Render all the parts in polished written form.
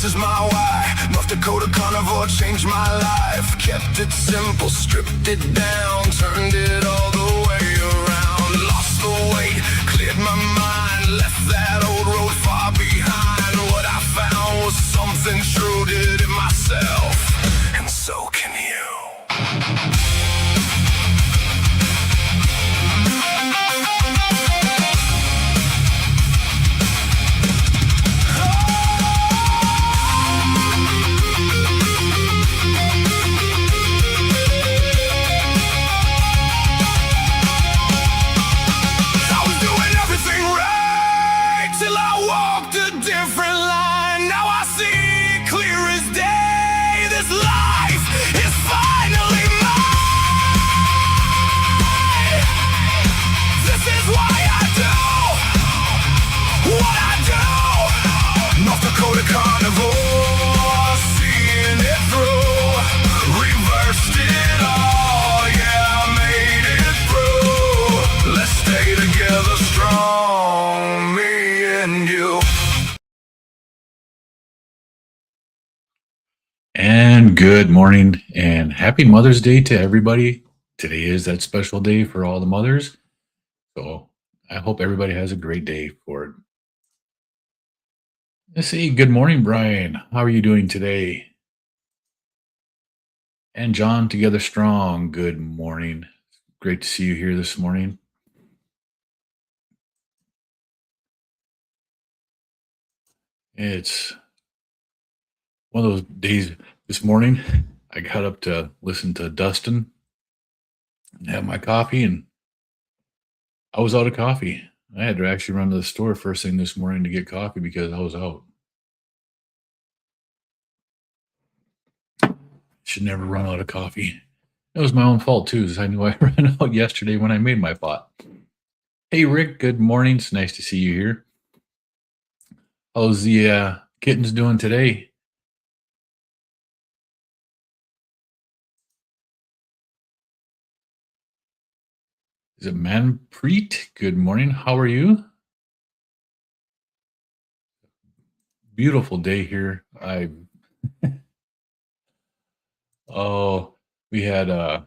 This is my why. North Dakota carnivore changed my life. Kept it simple, stripped it down, turned it all the way around. Lost the weight, cleared my mind, left that old road far behind. What I found was something true, did it myself, and so can you. And good morning and happy Mother's Day to everybody. Today is that special day for all the mothers. So I hope everybody has a great day for it. Let's see. Good morning, Brian. How are you doing today? And John, Together Strong. Good morning. Great to see you here this morning. It's one of those days. This morning, I got up to listen to Dustin and have my coffee, and I was out of coffee. I had to actually run to the store first thing this morning to get coffee because I was out. Should never run out of coffee. It was my own fault, too, because I knew I ran out yesterday when I made my pot. Hey, Rick, good morning. It's nice to see you here. How's the kittens doing today? Is it Manpreet? Good morning. How are you? Beautiful day here. We had so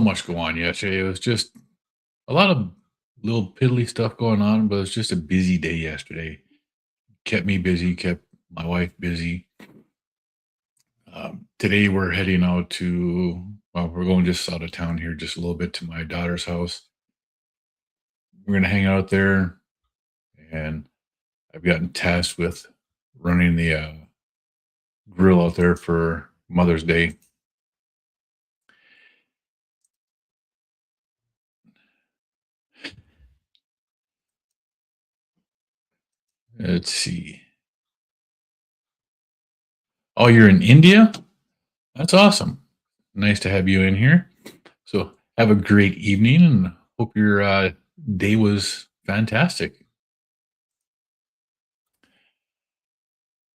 much go on yesterday. It was just a lot of little piddly stuff going on, but it was just a busy day yesterday. Kept me busy, kept my wife busy. Today we're heading out to, well, we're going just out of town here, just a little bit to my daughter's house. We're going to hang out there, and I've gotten tasked with running the grill out there for Mother's Day. Let's see. Oh, you're in India? That's awesome. Nice to have you in here. So have a great evening and hope your day was fantastic.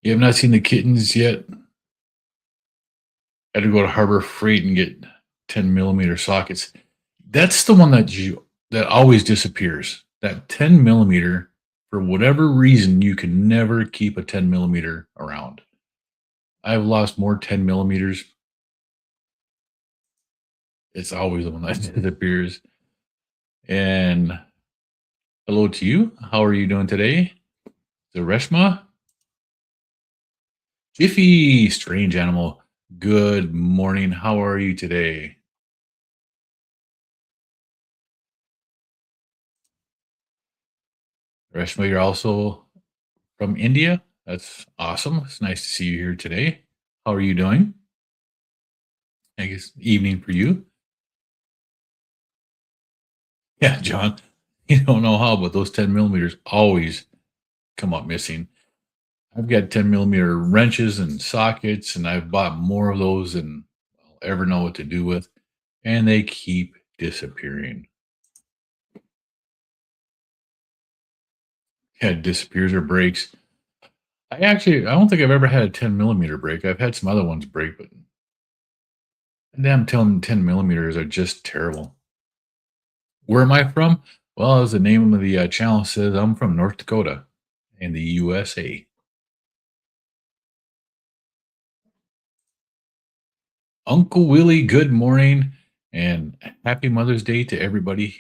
You have not seen the kittens yet? I had to go to Harbor Freight and get 10 millimeter sockets. That's the one that always disappears. That 10 millimeter, for whatever reason, you can never keep a 10 millimeter around. I've lost more 10 millimeters. It's always the one that disappears. And hello to you. How are you doing today? The Reshma? Jiffy, strange animal. Good morning. How are you today? Reshma, you're also from India? That's awesome. It's nice to see you here today. How are you doing? I guess evening for you. Yeah, John, you don't know how, but those 10 millimeters always come up missing. I've got 10 millimeter wrenches and sockets, and I've bought more of those than I'll ever know what to do with, and they keep disappearing. Yeah, it disappears or breaks. I don't think I've ever had a 10 millimeter break. I've had some other ones break, but damn 10 millimeters are just terrible. Where am I from? Well, as the name of the channel says, I'm from North Dakota in the USA. Uncle Willie, good morning and happy Mother's Day to everybody.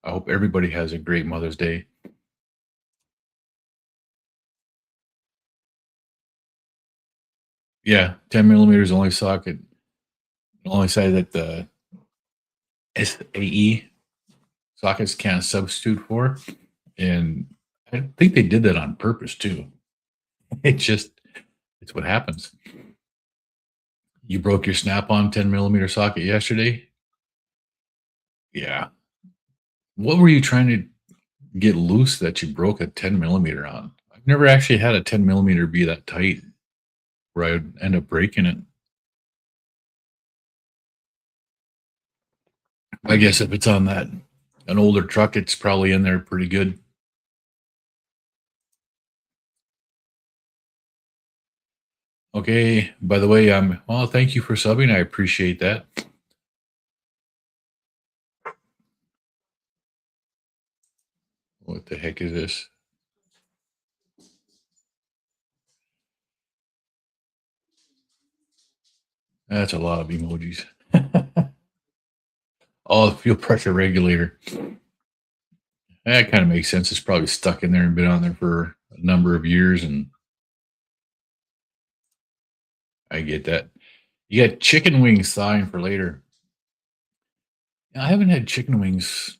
I hope everybody has a great Mother's Day. Yeah, 10 millimeters only socket, only size that the SAE sockets can't substitute for. And I think they did that on purpose too. It just, it's what happens. You broke your snap on 10 millimeter socket yesterday. Yeah. What were you trying to get loose that you broke a 10 millimeter on? I've never actually had a 10 millimeter be that tight where I would end up breaking it. I guess if it's on that an older truck, it's probably in there pretty good. Okay. By the way, well, thank you for subbing. I appreciate that. What the heck is this? That's a lot of emojis. Oh, fuel pressure regulator. That kind of makes sense. It's probably stuck in there and been on there for a number of years, and I get that. You got chicken wings thawing for later. I haven't had chicken wings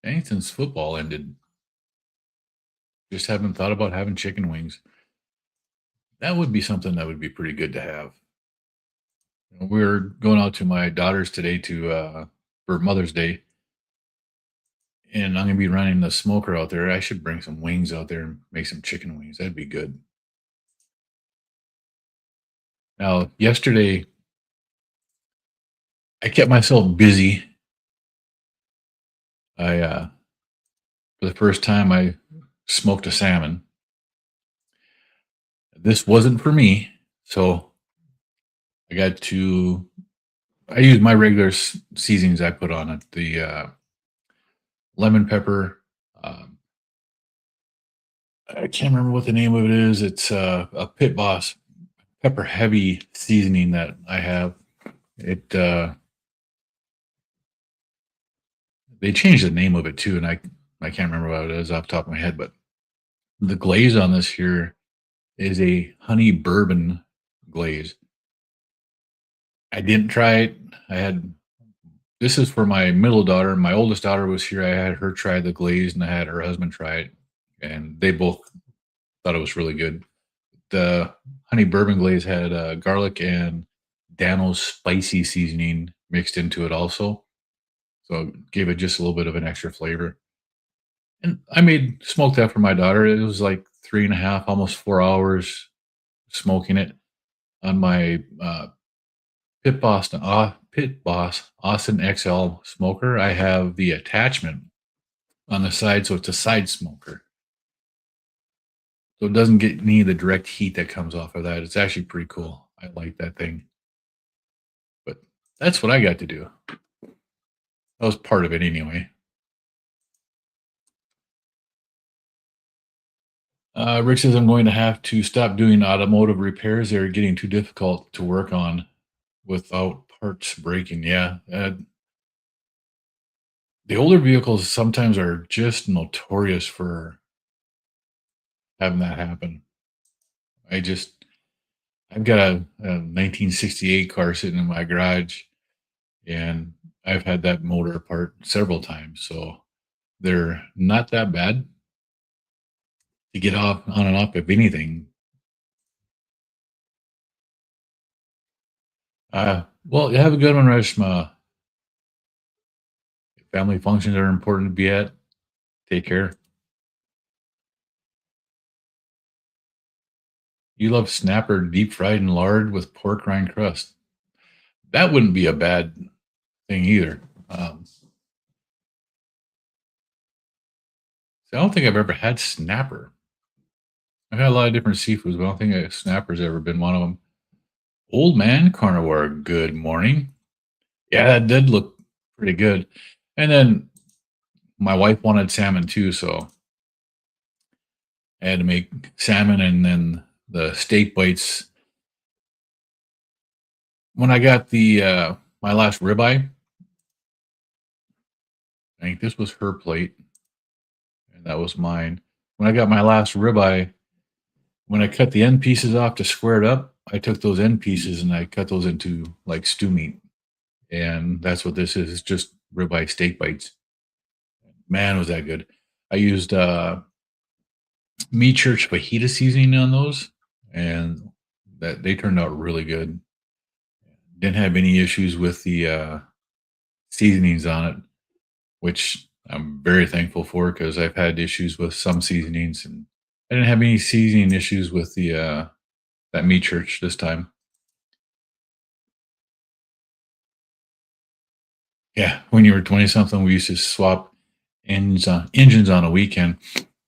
since football ended. Just haven't thought about having chicken wings. That would be something that would be pretty good to have. We're going out to my daughter's today to for Mother's Day, and I'm gonna be running the smoker out there. I should bring some wings out there and make some chicken wings. That'd be good. Now, yesterday I kept myself busy. I For the first time I smoked a salmon. This wasn't for me, so I use my regular seasonings I put on it. The lemon pepper. I can't remember what the name of it is. It's a Pit Boss pepper heavy seasoning that I have. It They changed the name of it too, and I can't remember what it is off the top of my head. But the glaze on this here is a honey bourbon glaze. I didn't try it. I had This is for my middle daughter. My oldest daughter was here. I had her try the glaze, and I had her husband try it, and they both thought it was really good. The honey bourbon glaze had garlic and Dano's spicy seasoning mixed into it also, so it gave it just a little bit of an extra flavor. And I made smoked that for my daughter. It was like 3.5, almost 4 hours smoking it on my Pit Boss Austin XL smoker. I have the attachment on the side, so it's a side smoker. So it doesn't get any of the direct heat that comes off of that. It's actually pretty cool. I like that thing. But that's what I got to do. That was part of it anyway. Rick says I'm going to have to stop doing automotive repairs. They're getting too difficult to work on without parts breaking. Yeah. The older vehicles sometimes are just notorious for having that happen. I've got a 1968 car sitting in my garage, and I've had that motor apart several times. So they're not that bad to get off on and off, if anything. Well, you have a good one, Reshma. Family functions are important to be at. Take care. You love snapper deep fried in lard with pork rind crust. That wouldn't be a bad thing either. I don't think I've ever had snapper. I've had a lot of different seafoods, but I don't think a snapper's ever been one of them. Old man carnivore, good morning. Yeah, that did look pretty good. And then my wife wanted salmon too, so I had to make salmon, and then the steak bites. when I got the my last ribeye, I think this was her plate, and that was mine. When I got my last ribeye, when I cut the end pieces off to square it up, I took those end pieces and I cut those into like stew meat, and that's what this is. It's just ribeye steak bites. Man, was that good! I used meat church fajita seasoning on those, and that they turned out really good. Didn't have any issues with the seasonings on it, which I'm very thankful for because I've had issues with some seasonings, and I didn't have any seasoning issues with the that meat church this time. Yeah, when you were 20 something, we used to swap engines on a weekend.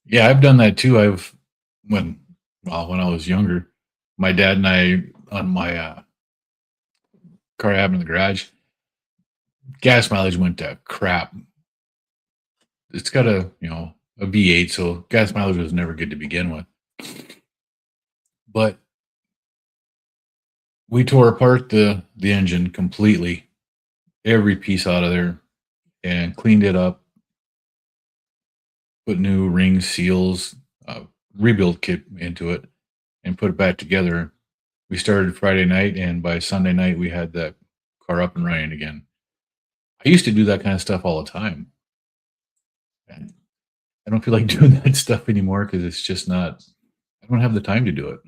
Yeah, I've done that too. When when I was younger, my dad and I on my car I have in the garage, gas mileage went to crap. It's got a V8, so gas mileage was never good to begin with. But we tore apart the engine completely, every piece out of there, and cleaned it up, put new rings, seals, rebuild kit into it, and put it back together. We started Friday night, and by Sunday night, we had that car up and running again. I used to do that kind of stuff all the time. And I don't feel like doing that stuff anymore because it's just not, I don't have the time to do it.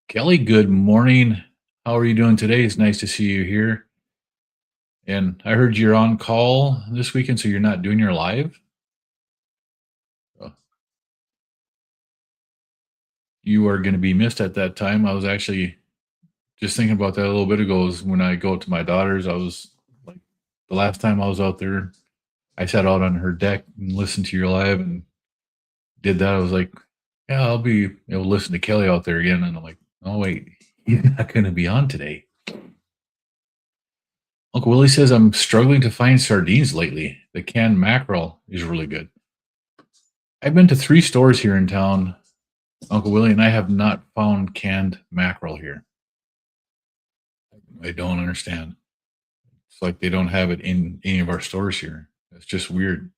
Kelly, good morning. How are you doing today? It's nice to see you here. And I heard you're on call this weekend, so you're not doing your live. Oh, you are going to be missed at that time. I was actually just thinking about that a little bit ago. Is when I go to my daughter's, I was like, the last time I was out there, I sat out on her deck and listened to your live and did that. I was like, yeah, I'll be able to listen to Kelly out there again. And I'm like, oh, wait, he's not going to be on today. Uncle Willie says, I'm struggling to find sardines lately. The canned mackerel is really good. I've been to 3 stores here in town, Uncle Willie, and I have not found canned mackerel here. I don't understand. It's like they don't have it in any of our stores here. It's just weird.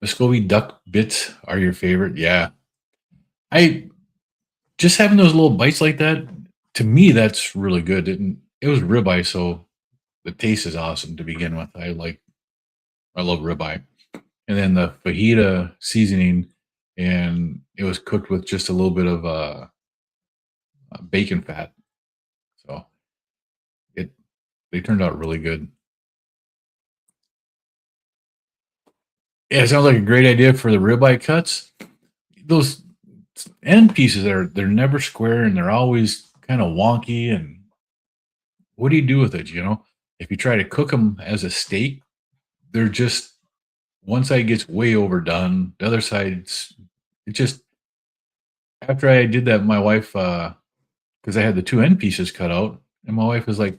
Muscovy duck bits are your favorite? Yeah. I just having those little bites like that, to me, that's really good. It was ribeye, so the taste is awesome to begin with. I love ribeye. And then the fajita seasoning, and it was cooked with just a little bit of bacon fat. So it they turned out really good. Yeah, it sounds like a great idea for the ribeye cuts. Those end pieces they're never square and they're always kind of wonky. And what do you do with it? If you try to cook them as a steak, they're just one side gets way overdone. The other side's it just after I did that, my wife because I had the 2 end pieces cut out, and my wife was like,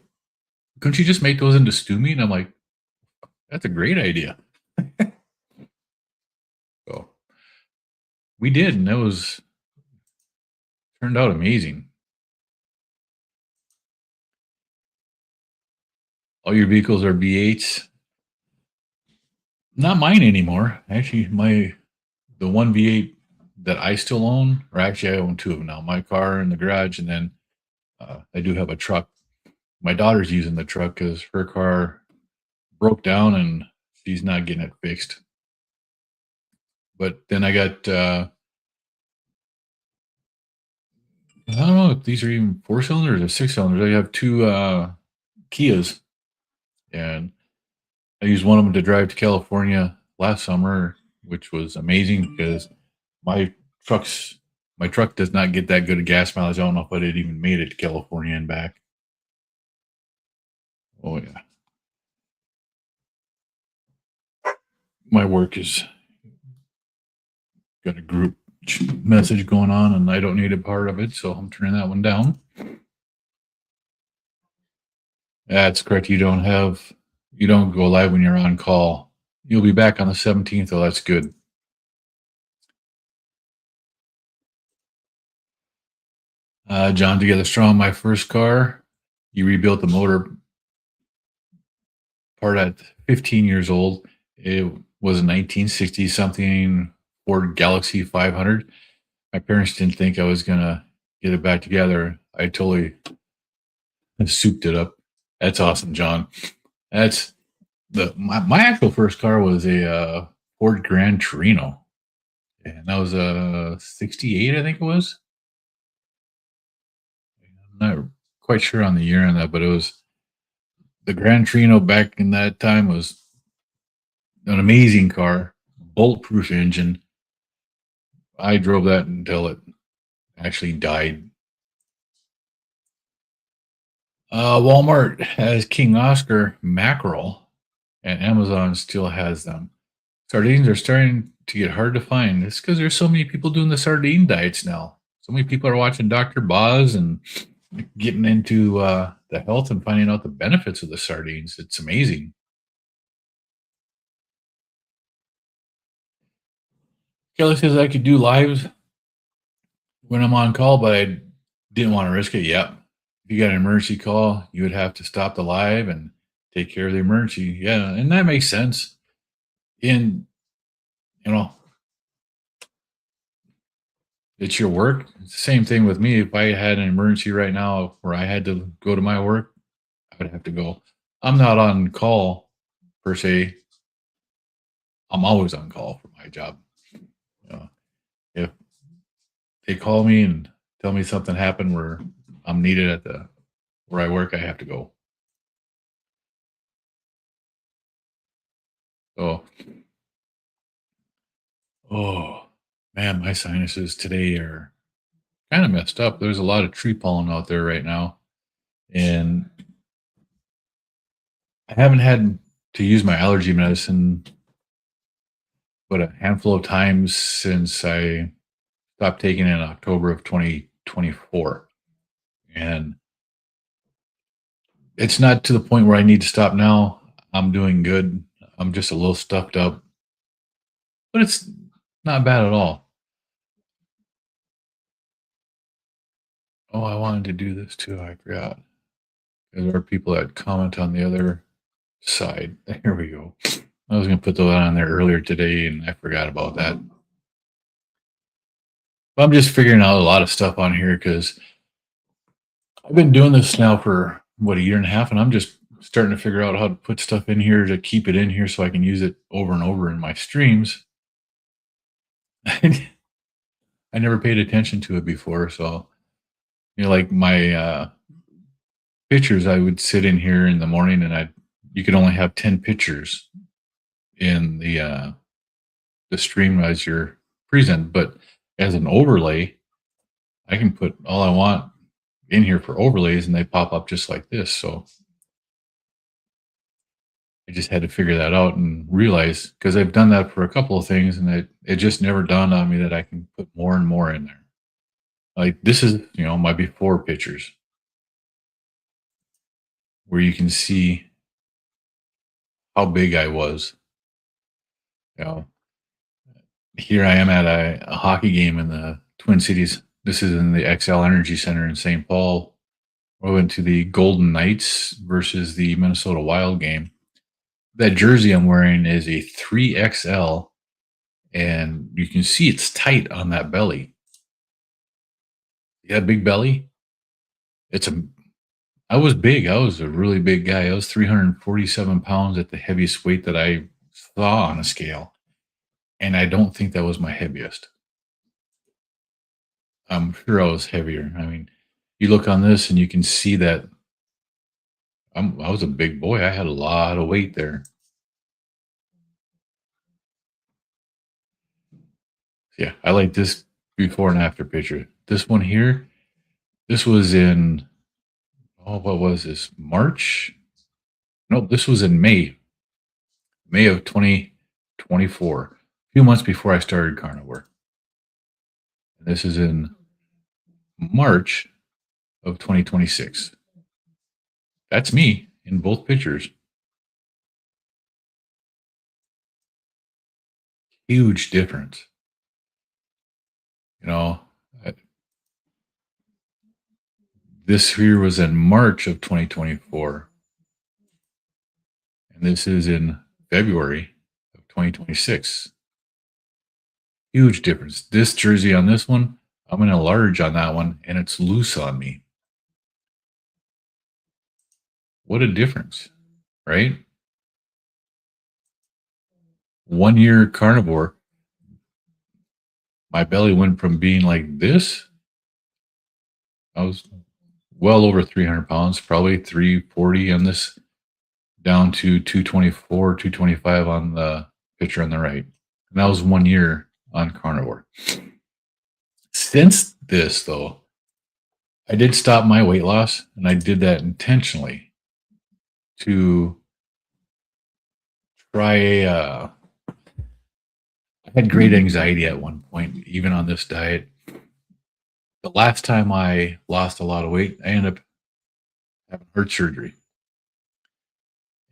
"Couldn't you just make those into stew meat?" And I'm like, "That's a great idea." So we did, and it was turned out amazing. All your vehicles are V8s. Not mine anymore. Actually, the one V8 that I still own, or actually I own 2 of them now. My car in the garage, and then I do have a truck. My daughter's using the truck because her car broke down and she's not getting it fixed. But then I got I don't know if these are even 4 cylinders or 6 cylinders. I have 2 Kias, and I used one of them to drive to California last summer, which was amazing because my trucks my truck does not get that good of gas mileage. I don't know if I'd even made it to California and back. Oh yeah, my work is got a group message going on, and I don't need a part of it, so I'm turning that one down. That's correct. You don't go live when you're on call. You'll be back on the 17th, though. That's good. John Together Strong, my first car. You rebuilt the motor part at 15 years old. It was a 1960 something Ford Galaxy 500. My parents didn't think I was gonna get it back together. I totally souped it up. That's awesome, John. That's my actual first car was a Ford Grand Torino, and that was a '68, I think it was. I'm not quite sure on the year on that, but it was the Grand Torino back in that time was an amazing car, bulletproof engine. I drove that until it actually died. Walmart has King Oscar mackerel, and Amazon still has them. Sardines are starting to get hard to find. It's because there's so many people doing the sardine diets now. So many people are watching Dr. Boz and getting into the health and finding out the benefits of the sardines. It's amazing. Kelly says I could do lives when I'm on call, but I didn't want to risk it. Yep. If you got an emergency call, you would have to stop the live and take care of the emergency. Yeah, and that makes sense. In you know, it's your work. It's the same thing with me. If I had an emergency right now where I had to go to my work, I would have to go. I'm not on call per se. I'm always on call for my job. You know, if they call me and tell me something happened where I'm needed at the where I work, I have to go. So, oh man, my sinuses today are kind of messed up. There's a lot of tree pollen out there right now, and I haven't had to use my allergy medicine but a handful of times since I stopped taking it in October of 2024. And it's not to the point where I need to stop now. I'm doing good. I'm just a little stuffed up, but it's not bad at all. Oh, I wanted to do this too. I forgot. There are people that comment on the other side. Here we go. I was going to put that on there earlier today and I forgot about that. But I'm just figuring out a lot of stuff on here because I've been doing this now for what, a year and a half, and I'm just starting to figure out how to put stuff in here to keep it in here so I can use it over and over in my streams. I never paid attention to it before, so like my pictures, I would sit in here in the morning, and you could only have 10 pictures in the stream as you're present, but as an overlay, I can put all I want in here for overlays, and they pop up just like this. So I just had to figure that out and realize because I've done that for a couple of things, and it just never dawned on me that I can put more and more in there. Like this is, my before pictures where you can see how big I was. You know, here I am at a hockey game in the Twin Cities. This is in the XL Energy Center in St. Paul. We went to the Golden Knights versus the Minnesota Wild game. That jersey I'm wearing is a 3XL, and you can see it's tight on that belly. Yeah, big belly. I was big. I was a really big guy. I was 347 pounds at the heaviest weight that I saw on a scale. And I don't think that was my heaviest. I'm sure I was heavier. I mean, you look on this and you can see that I was a big boy. I had a lot of weight there. Yeah, I like this before and after picture. This one here, this was in, what was this? March? No, this was in May of 2024, a few months before I started carnivore. This is in March of 2026. That's me in both pictures. Huge difference. You know, This here was in March of 2024, and this is in February of 2026. Huge difference. This jersey on this one, I'm in a large on that one, and it's loose on me. What a difference, right? 1 year carnivore, my belly went from being like this. I was well over 300 pounds, probably 340 on this, down to 224, 225 on the picture on the right. And that was 1 year on carnivore. Since this, though, I did stop my weight loss, and I did that intentionally to try I had great anxiety at one point, even on this diet. The last time I lost a lot of weight, I ended up having heart surgery.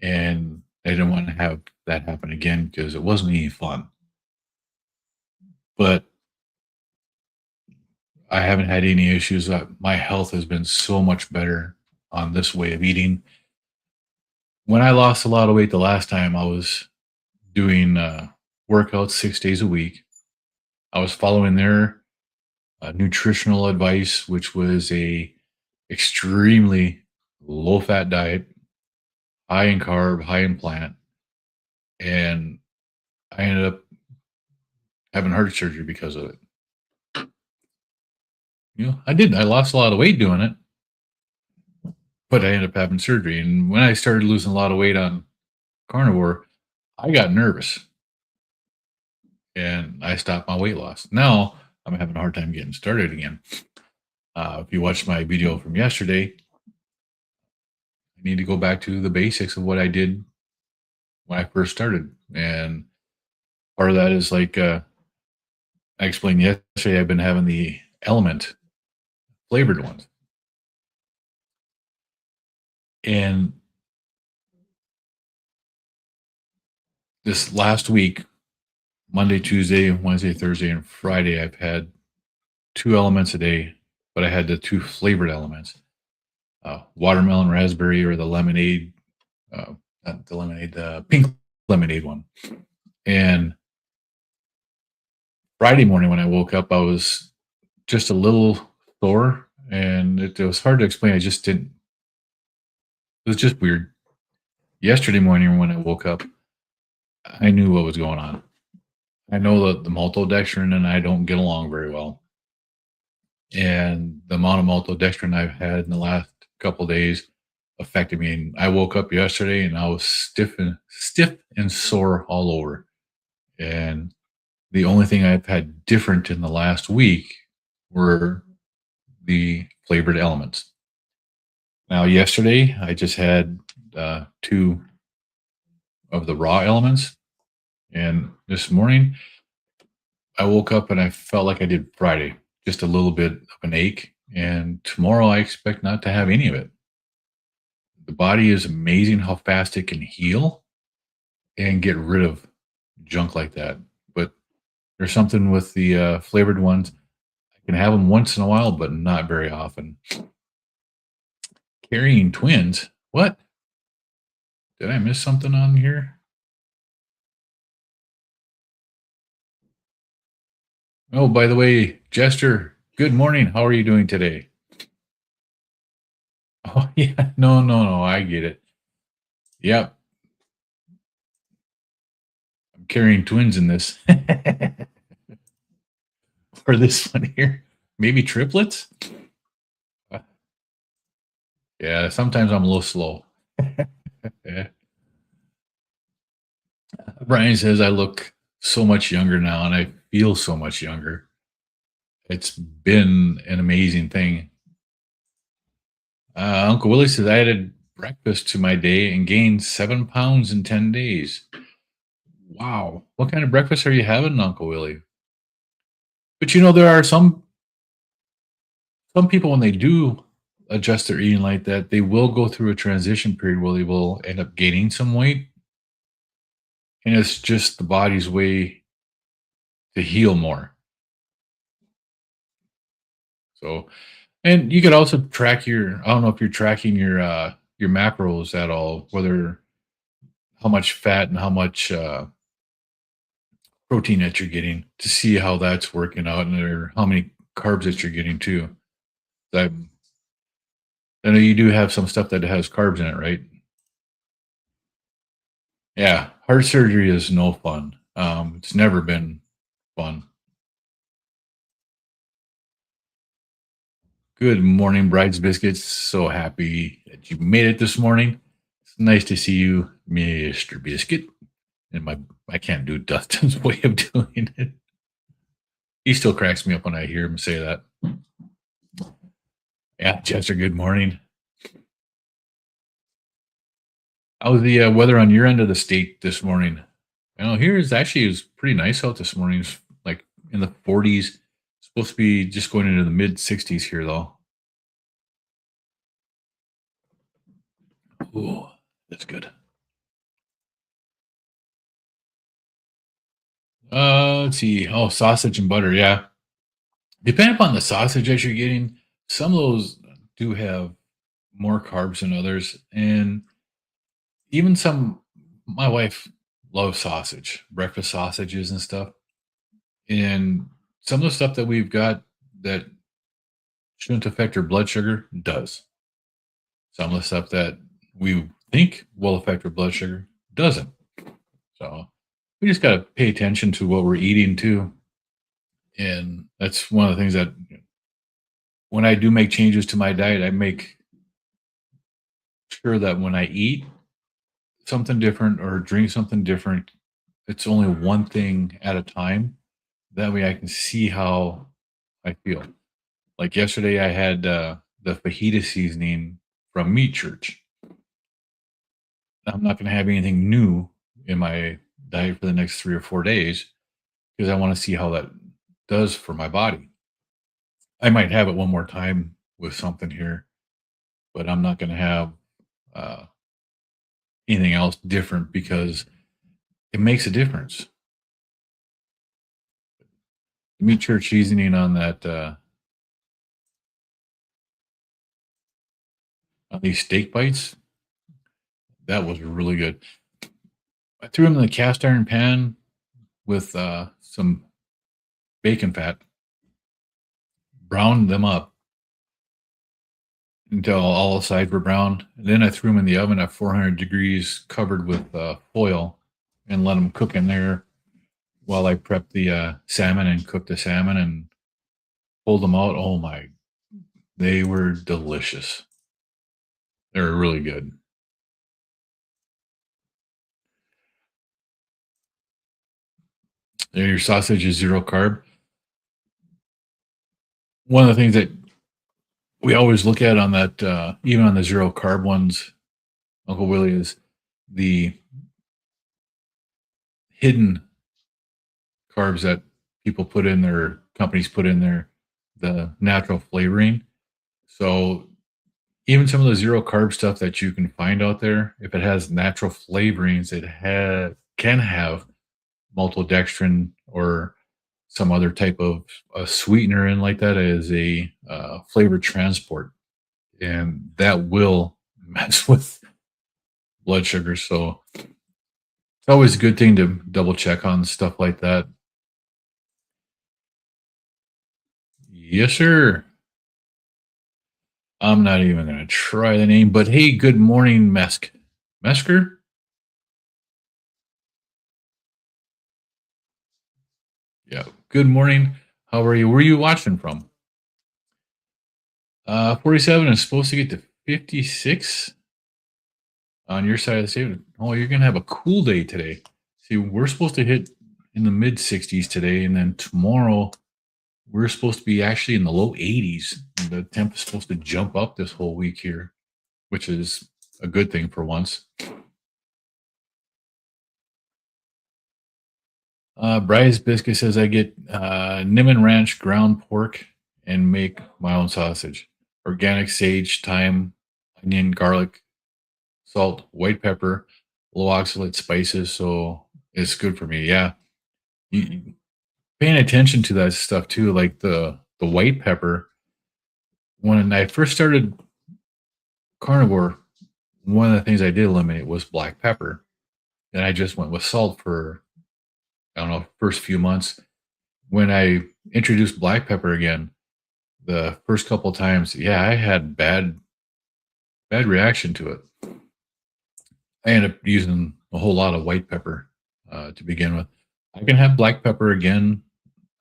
And I didn't want to have that happen again because it wasn't any fun. But I haven't had any issues. My health has been so much better on this way of eating. When I lost a lot of weight the last time, I was doing workouts 6 days a week. I was following their nutritional advice, which was a extremely low fat diet, high in carb, high in plant, and I ended up having heart surgery because of it. I did. I lost a lot of weight doing it, but I ended up having surgery. And when I started losing a lot of weight on carnivore, I got nervous and I stopped my weight loss. Now I'm having a hard time getting started again. If you watched my video from yesterday, I need to go back to the basics of what I did when I first started. And part of that is like I explained yesterday, I've been having the element flavored ones. And this last week, Monday, Tuesday, Wednesday, Thursday, and Friday, I've had 2 elements a day, but I had the 2 flavored elements, watermelon raspberry, or the lemonade, not the lemonade, the pink lemonade one. And Friday morning when I woke up, I was just a little sore, and it was hard to explain. I just didn't, it was just weird. Yesterday morning when I woke up, I knew what was going on. I know that the maltodextrin and I don't get along very well. And the amount of maltodextrin I've had in the last couple of days affected me. And I woke up yesterday and I was stiff and sore all over. And the only thing I've had different in the last week were the flavored elements. Now, yesterday I just had 2 of the raw elements. And this morning I woke up and I felt like I did Friday, just a little bit of an ache. And tomorrow I expect not to have any of it. The body is amazing how fast it can heal and get rid of junk like that. But there's something with the flavored ones. I can have them once in a while, but not very often. Carrying twins? What? Did I miss something on here? Oh, by the way, Jester, good morning. How are you doing today? Oh, yeah. No. I get it. Yep. I'm carrying twins in this. Or this one here. Maybe triplets? Yeah, sometimes I'm a little slow. Yeah. Brian says I look so much younger now and I feel so much younger. It's been an amazing thing. Uncle Willie says I added breakfast to my day and gained 7 pounds in 10 days. Wow. What kind of breakfast are you having, Uncle Willie? But there are some people, when they do adjust their eating like that, they will go through a transition period where they will end up gaining some weight. And it's just the body's way to heal more. So And you could also track your, I don't know if you're tracking your macros at all, whether how much fat and how much protein that you're getting to see how that's working out and or how many carbs that you're getting too. I, I know you do have some stuff that has carbs in it, right? Yeah, heart surgery is no fun. It's never been fun. Good morning, Bride's Biscuits. So happy that you made it this morning. It's nice to see you, Mr. Biscuit. And I can't do Dustin's way of doing it. He still cracks me up when I hear him say that. Yeah, Chester, good morning. How's the weather on your end of the state this morning? I know here is actually it was pretty nice out this morning. It's like in the 40s. Supposed to be just going into the mid 60s here though. Ooh, that's good. Let's see. Oh, sausage and butter. Yeah. Depending upon the sausage that you're getting, some of those do have more carbs than others. And even some, my wife loves sausage, breakfast sausages and stuff. And some of the stuff that we've got that shouldn't affect your blood sugar does. Some of the stuff that we think will affect your blood sugar doesn't. So we just got to pay attention to what we're eating too. And that's one of the things that when I do make changes to my diet, I make sure that when I eat something different or drink something different, it's only one thing at a time. That way I can see how I feel. Like yesterday, I had the fajita seasoning from Meat Church. I'm not going to have anything new in my diet for the next 3 or 4 days because I want to see how that does for my body. I might have it one more time with something here, but I'm not going to have uh, anything else different because it makes a difference. The Meat Church seasoning on that on these steak bites, that was really good. I threw them in the cast iron pan with some bacon fat, browned them up until all sides were brown. And then I threw them in the oven at 400 degrees, covered with foil, and let them cook in there while I prepped the salmon and cooked the salmon and pulled them out. Oh my, they were delicious. They were really good. And your sausage is zero carb. One of the things that we always look at on that, even on the zero carb ones, Uncle Willie, is the hidden carbs that people put in their companies put in there, the natural flavoring. So even some of the zero carb stuff that you can find out there, if it has natural flavorings, can have maltodextrin or some other type of sweetener in like that as a flavor transport, and that will mess with blood sugar. So it's always a good thing to double check on stuff like that. Yes, sir. I'm not even going to try the name, but hey, good morning, Mesker. Yeah, good morning. How are you? Where are you watching from? 47 is supposed to get to 56 on your side of the state. Oh, you're going to have a cool day today. See, we're supposed to hit in the mid 60s today, and then tomorrow we're supposed to be actually in the low 80s. The temp is supposed to jump up this whole week here, which is a good thing for once. Bryce Biscuit says I get Niman Ranch ground pork and make my own sausage. Organic sage, thyme, onion, garlic, salt, white pepper, low oxalate spices. So it's good for me. Yeah. Paying attention to that stuff too, like the white pepper. When I first started carnivore, one of the things I did eliminate was black pepper. And I just went with salt for, I don't know, first few months. When I introduced black pepper again, the first couple times, yeah, I had bad reaction to it. I ended up using a whole lot of white pepper to begin with. I can have black pepper again.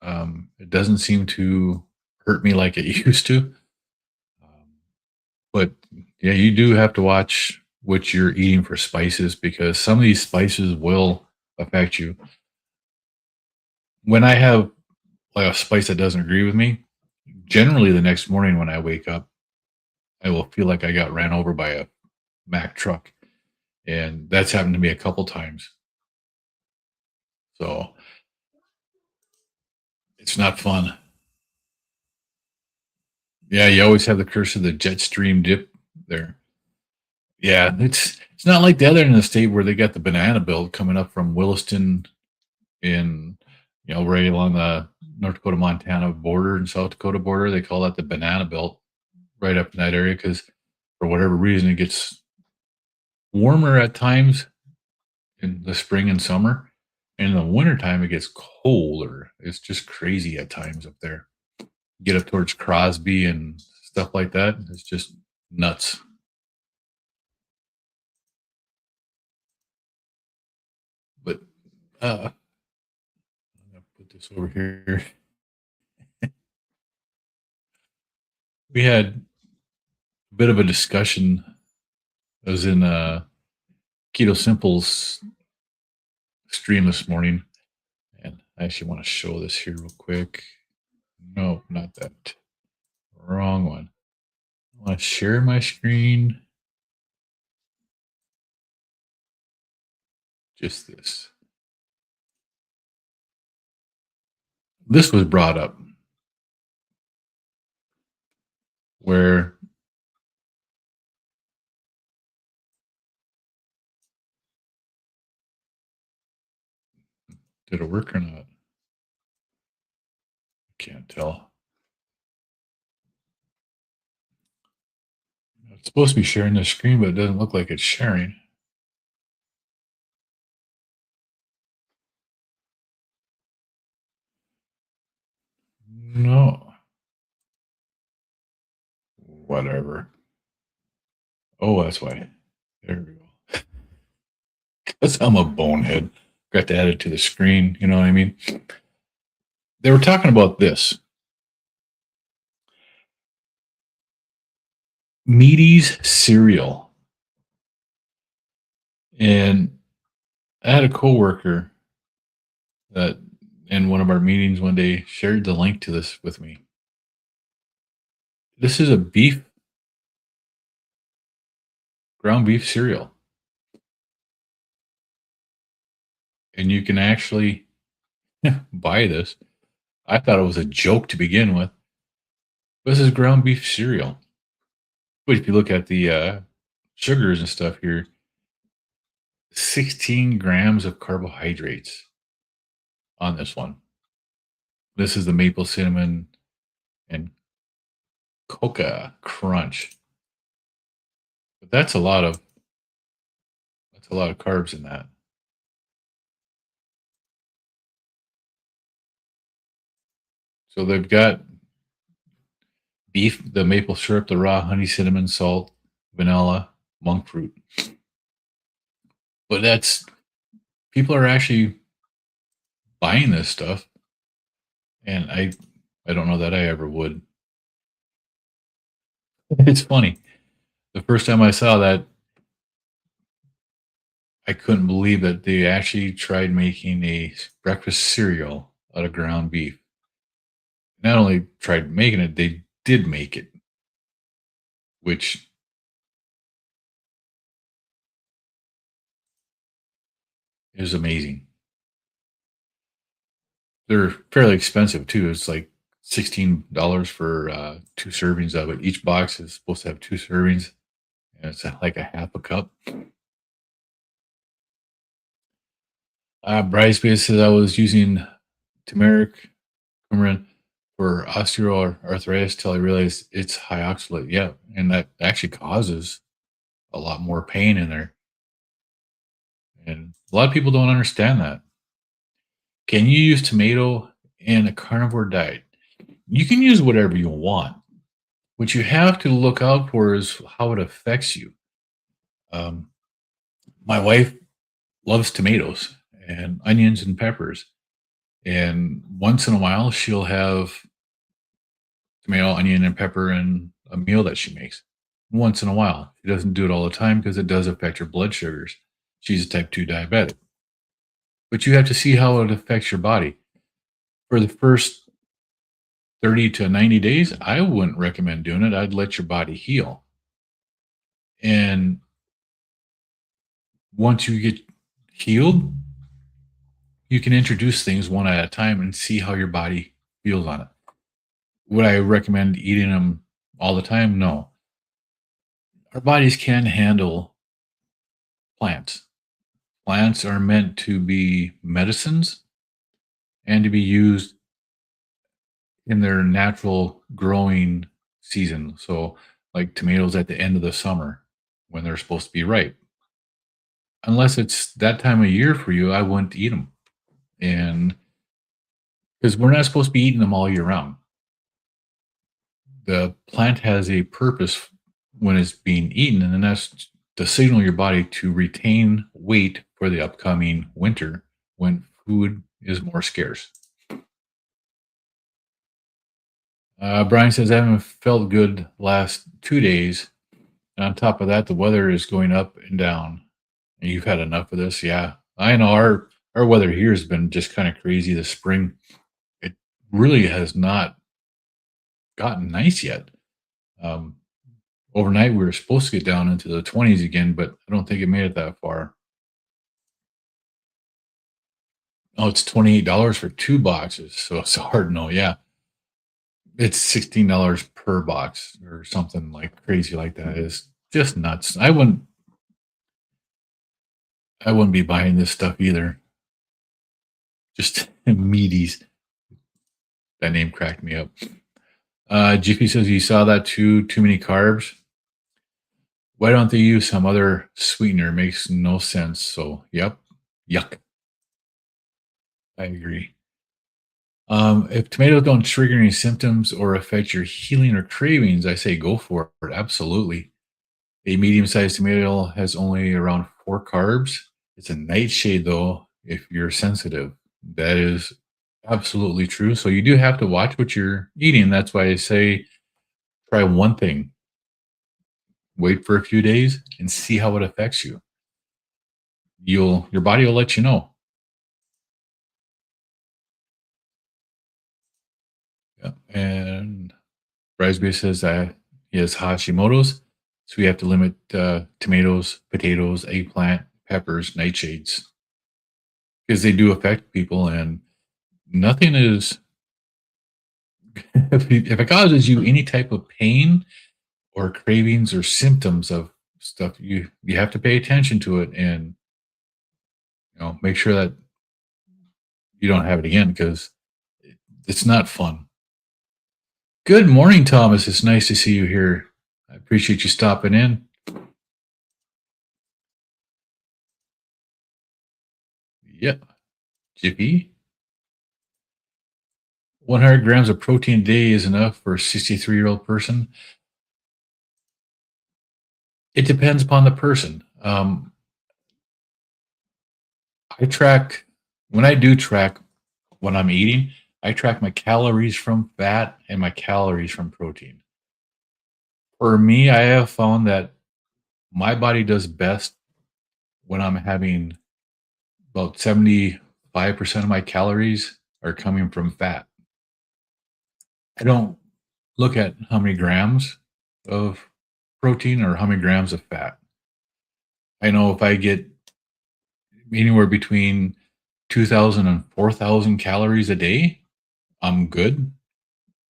It doesn't seem to hurt me like it used to. Um, but yeah, you do have to watch what you're eating for spices because some of these spices will affect you. When I have like a spice that doesn't agree with me, generally the next morning when I wake up, I will feel like I got ran over by a Mack truck. And that's happened to me a couple times. So it's not fun. Yeah, you always have the curse of the jet stream dip there. Yeah, it's not like the other end of the state where they got the banana belt coming up from Williston in right along the North Dakota Montana border and South Dakota border. They call that the banana belt right up in that area because for whatever reason it gets warmer at times in the spring and summer. And in the wintertime it gets colder. It's just crazy at times up there. Get up towards Crosby and stuff like that. It's just nuts. But I'm gonna put this over here. We had a bit of a discussion. I was in Keto Simple's stream this morning, and I actually want to show this here real quick. No, not that. Wrong one. I want to share my screen. Just this. This was brought up where did it work or not? I can't tell. It's supposed to be sharing the screen, but it doesn't look like it's sharing. No. Whatever. Oh, that's why. There we go. Because I'm a bonehead. Got to add it to the screen. You know what I mean? They were talking about this Meaty's cereal. And I had a coworker that in one of our meetings one day shared the link to this with me. This is a ground beef cereal. And you can actually buy this. I thought it was a joke to begin with. This is ground beef cereal. But if you look at the sugars and stuff here, 16 grams of carbohydrates on this one. This is the maple cinnamon and coca crunch. But that's a lot of carbs in that. So they've got beef, the maple syrup, the raw honey, cinnamon, salt, vanilla, monk fruit. But that's people are actually buying this stuff, and I don't know that I ever would. It's funny. The first time I saw that, I couldn't believe that they actually tried making a breakfast cereal out of ground beef. Not only tried making it, they did make it, which is amazing. They're fairly expensive too. It's like $16 for 2 servings of it. Each box is supposed to have 2 servings, and it's like a half a cup. Bryce says I was using turmeric, coumarin for osteoarthritis till I realized it's high oxalate. Yeah, and that actually causes a lot more pain in there. And a lot of people don't understand that. Can you use tomato in a carnivore diet? You can use whatever you want. What you have to look out for is how it affects you. Um, my wife loves tomatoes and onions and peppers. And once in a while, she'll have tomato, onion, and pepper in a meal that she makes. Once in a while. She doesn't do it all the time because it does affect her blood sugars. She's a type 2 diabetic. But you have to see how it affects your body. For the first 30 to 90 days, I wouldn't recommend doing it. I'd let your body heal. And once you get healed, you can introduce things one at a time and see how your body feels on it. Would I recommend eating them all the time? No. Our bodies can handle plants. Plants are meant to be medicines and to be used in their natural growing season. So, like tomatoes at the end of the summer when they're supposed to be ripe. Unless it's that time of year for you, I wouldn't eat them. And because we're not supposed to be eating them all year round. The plant has a purpose when it's being eaten, and that's to signal your body to retain weight for the upcoming winter when food is more scarce. Brian says, I haven't felt good last 2 days. And on top of that, the weather is going up and down. And you've had enough of this. Yeah. I know our weather here has been just kind of crazy this spring. It really has not gotten nice yet. Um, Overnight, we were supposed to get down into the 20s again, but I don't think it made it that far. Oh, it's $28 for 2 boxes. So it's a hard no. Yeah. It's $16 per box or something like crazy like that. It's just nuts. I wouldn't be buying this stuff either. Just meaties. That name cracked me up. Jiffy says you saw that too many carbs. Why don't they use some other sweetener? Makes no sense. So, yep. Yuck. I agree. If tomatoes don't trigger any symptoms or affect your healing or cravings, I say go for it. Absolutely. A medium-sized tomato has only around 4 carbs. It's a nightshade, though, if you're sensitive. That is absolutely true. So you do have to watch what you're eating. That's why I say try one thing. Wait for a few days and see how it affects you. Your body will let you know. Yeah. And Brisby says that he has Hashimoto's, so we have to limit tomatoes, potatoes, eggplant, peppers, nightshades because they do affect people, and nothing is. If it causes you any type of pain or cravings or symptoms of stuff, you have to pay attention to it and make sure that you don't have it again because it's not fun. Good morning, Thomas. It's nice to see you here. I appreciate you stopping in. Yep. Jiffy. 100 grams of protein a day is enough for a 63-year-old person. It depends upon the person. When I do track what I'm eating, I track my calories from fat and my calories from protein. For me, I have found that my body does best when I'm having about 75% of my calories are coming from fat. I don't look at how many grams of protein or how many grams of fat. I know if I get anywhere between 2,000 and 4,000 calories a day, I'm good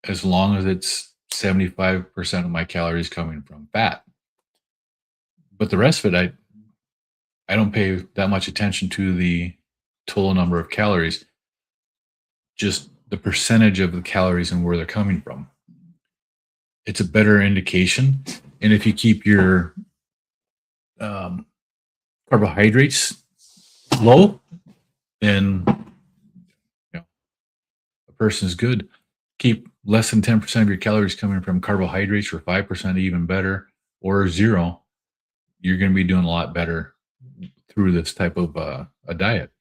as long as it's 75% of my calories coming from fat. But the rest of it, I don't pay that much attention to the total number of calories. Just the percentage of the calories and where they're coming from. It's a better indication. And if you keep your um, carbohydrates low, then a person's good. Keep less than 10% of your calories coming from carbohydrates, or 5%, even better, or zero. You're going to be doing a lot better through this type of a diet.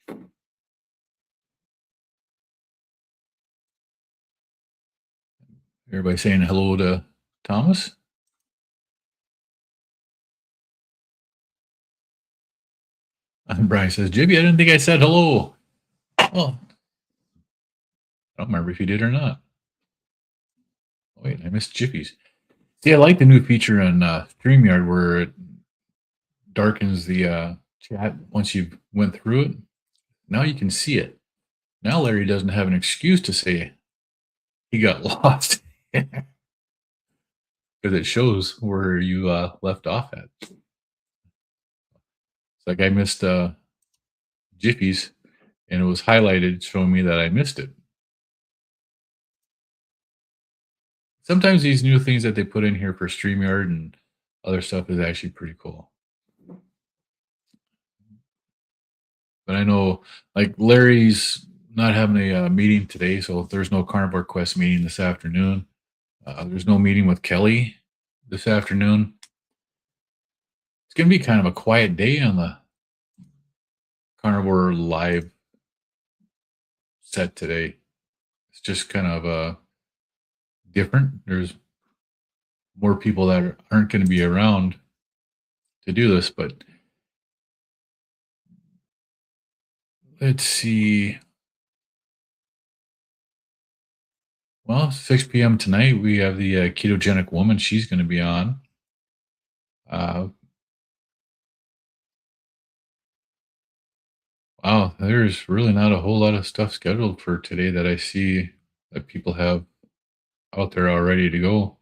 Everybody saying hello to Thomas. And Brian says, Jibby, I didn't think I said hello. Well, I don't remember if you did or not. Oh, wait, I missed Jiffies. See, I like the new feature on StreamYard where it darkens the chat once you've went through it. Now you can see it. Now Larry doesn't have an excuse to say he got lost because it shows where you left off at. It's like I missed Jiffies, and it was highlighted showing me that I missed it. Sometimes these new things that they put in here for StreamYard and other stuff is actually pretty cool. But I know, like, Larry's not having a meeting today, so there's no Carnivore Quest meeting this afternoon. There's no meeting with Kelly this afternoon. It's going to be kind of a quiet day on the Carnivore Live set today. It's just kind of different. There's more people that aren't going to be around to do this, but let's see. Well, 6 p.m. tonight, we have the ketogenic woman. She's going to be on. Wow, there's really not a whole lot of stuff scheduled for today that I see that people have out there all ready to go.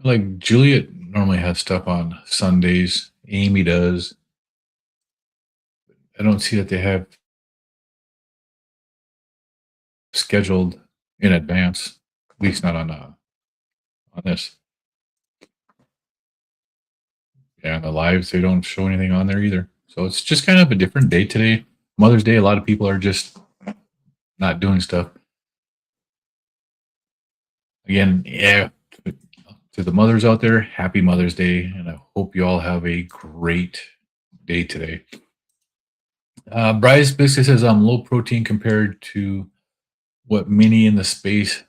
Like Juliet normally has stuff on Sundays. Amy does. I don't see that they have scheduled in advance, at least not on this. Yeah, on the lives, they don't show anything on there either. So it's just kind of a different day today. Mother's Day, a lot of people are just not doing stuff. Again, yeah, to the mothers out there, happy Mother's Day, and I hope you all have a great day today. Bryce basically says I'm low protein compared to what many in the space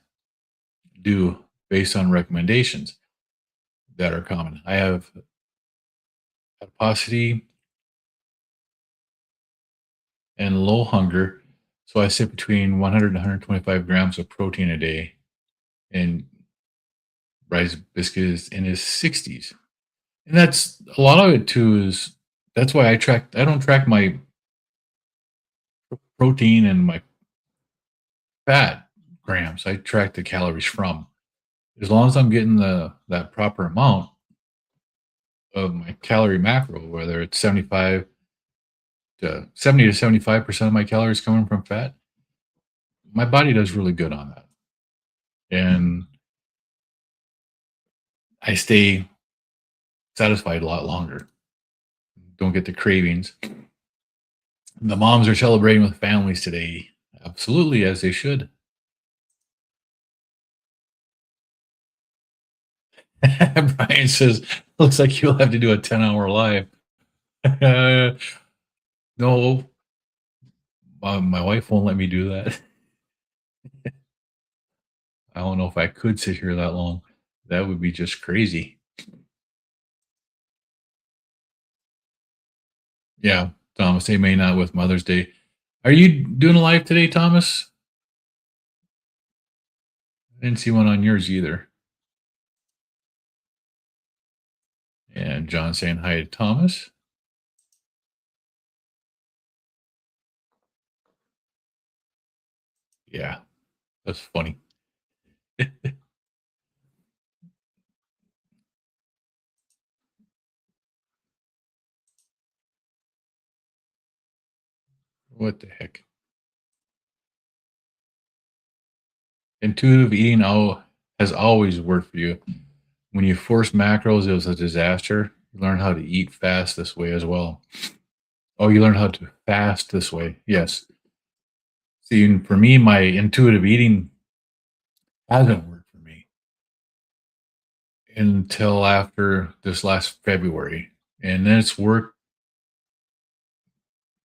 do based on recommendations that are common. I have adiposity and low hunger, so I sit between 100 and 125 grams of protein a day, and Bryce Biscuit is in his 60s. And that's a lot of it too. Is that's why I don't track my protein and my fat grams. I track the calories from. As long as I'm getting that proper amount of my calorie macro, whether it's 70 to 75% of my calories coming from fat, my body does really good on that. And I stay satisfied a lot longer. Don't get the cravings. The moms are celebrating with families today. Absolutely, as they should. Brian says, looks like you'll have to do a 10-hour live. No, my wife won't let me do that. I don't know if I could sit here that long. That would be just crazy. Yeah, Thomas, they may not with Mother's Day. Are you doing a live today, Thomas? I didn't see one on yours either. And John saying hi to Thomas. Yeah, that's funny. What the heck? Intuitive eating has always worked for you. When you force macros, it was a disaster. You learn how to eat fast this way as well. Oh, you learn how to fast this way. Yes. See, for me, my intuitive eating hasn't worked for me until after this last February. And then it's worked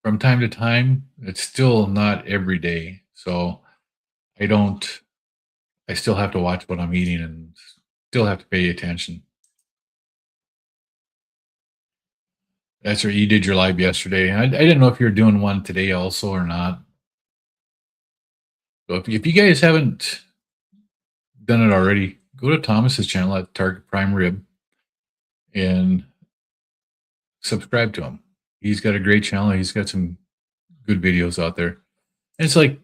from time to time. It's still not every day. So I don't, I still have to watch what I'm eating and still have to pay attention. That's right. You did your live yesterday. I didn't know if you're doing one today also or not. So if you guys haven't done it already, go to Thomas's channel at Target Prime Rib and subscribe to him. He's got a great channel. He's got some good videos out there. And it's like,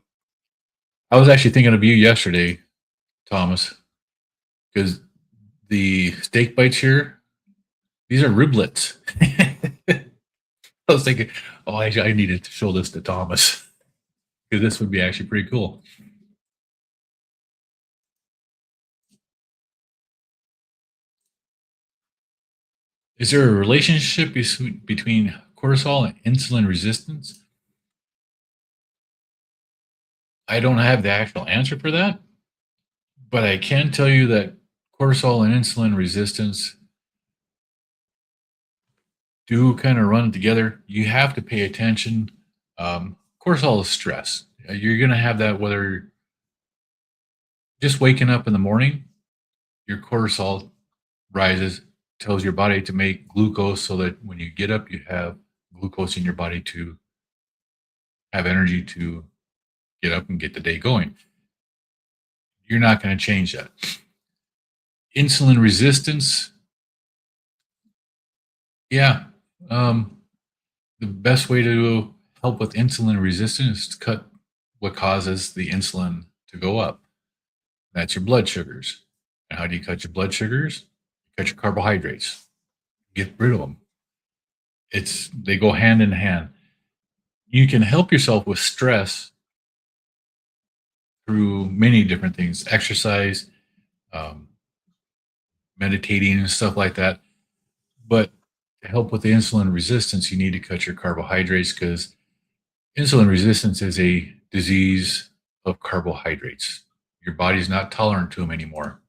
I was actually thinking of you yesterday, Thomas, because the steak bites here, these are riblets. I was thinking, oh, I needed to show this to Thomas because this would be actually pretty cool. Is there a relationship between cortisol and insulin resistance? I don't have the actual answer for that, but I can tell you that cortisol and insulin resistance do kind of run together. You have to pay attention. Cortisol is stress. You're going to have that whether just waking up in the morning, your cortisol rises, tells your body to make glucose so that when you get up, you have glucose in your body to have energy to get up and get the day going. You're not going to change that. Insulin resistance, yeah. The best way to help with insulin resistance is to cut what causes the insulin to go up. That's your blood sugars. And how do you cut your blood sugars? Cut your carbohydrates. Get rid of them. They go hand in hand. You can help yourself with stress through many different things, exercise, meditating and stuff like that. But to help with the insulin resistance, you need to cut your carbohydrates because insulin resistance is a disease of carbohydrates. Your body's not tolerant to them anymore.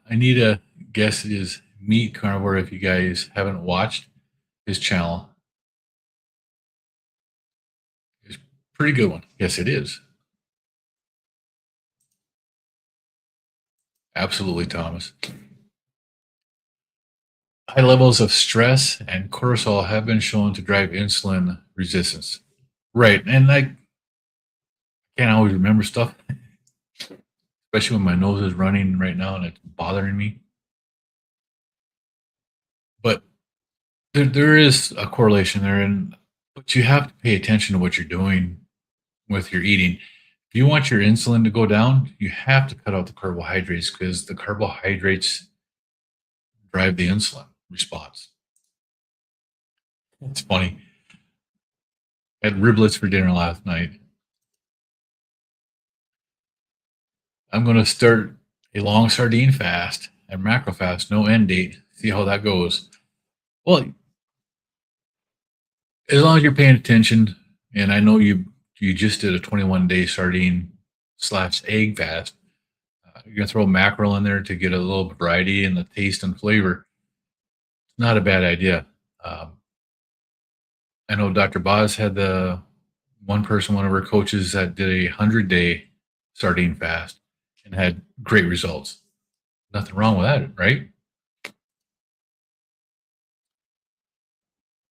I need a guess is Meat Carnivore if you guys haven't watched his channel. It's a pretty good one. Yes, it is. Absolutely, Thomas. High levels of stress and cortisol have been shown to drive insulin resistance. Right. And I can't always remember stuff, especially when my nose is running right now and it's bothering me. But there is a correlation there, but you have to pay attention to what you're doing with your eating. If you want your insulin to go down, you have to cut out the carbohydrates because the carbohydrates drive the insulin response. It's funny. I had riblets for dinner last night. I'm going to start a long sardine fast and macro fast, no end date. See how that goes. Well, as long as you're paying attention, and I know you just did a 21-day sardine / egg fast. You're going to throw mackerel in there to get a little variety in the taste and flavor. It's not a bad idea. I know Dr. Boz had one of her coaches that did a 100-day sardine fast and had great results. Nothing wrong with that, right?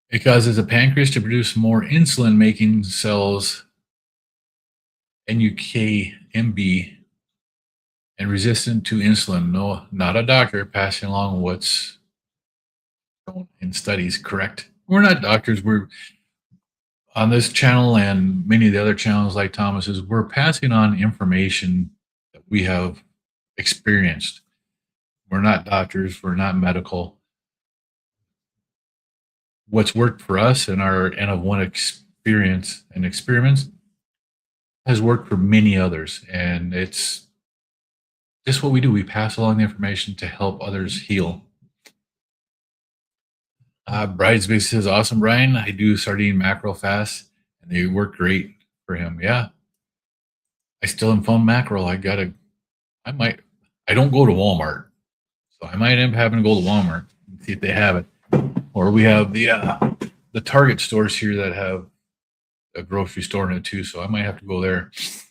It causes the pancreas to produce more insulin-making cells, NUK-MB, and resistant to insulin. No, not a doctor passing along what's shown in studies, correct? We're not doctors. We're on this channel and many of the other channels like Thomas's, we're passing on information that we have experienced. We're not doctors. We're not medical. what's worked for us and our N of one experience and experiments has worked for many others. And it's just what we do. We pass along the information to help others heal. Bridesmaid says, awesome, Brian. I do sardine mackerel fast and they work great for him. Yeah. I still am found mackerel. I don't go to Walmart. So I might end up having to go to Walmart and see if they have it. Or we have the Target stores here that have a grocery store in it too. So I might have to go there. See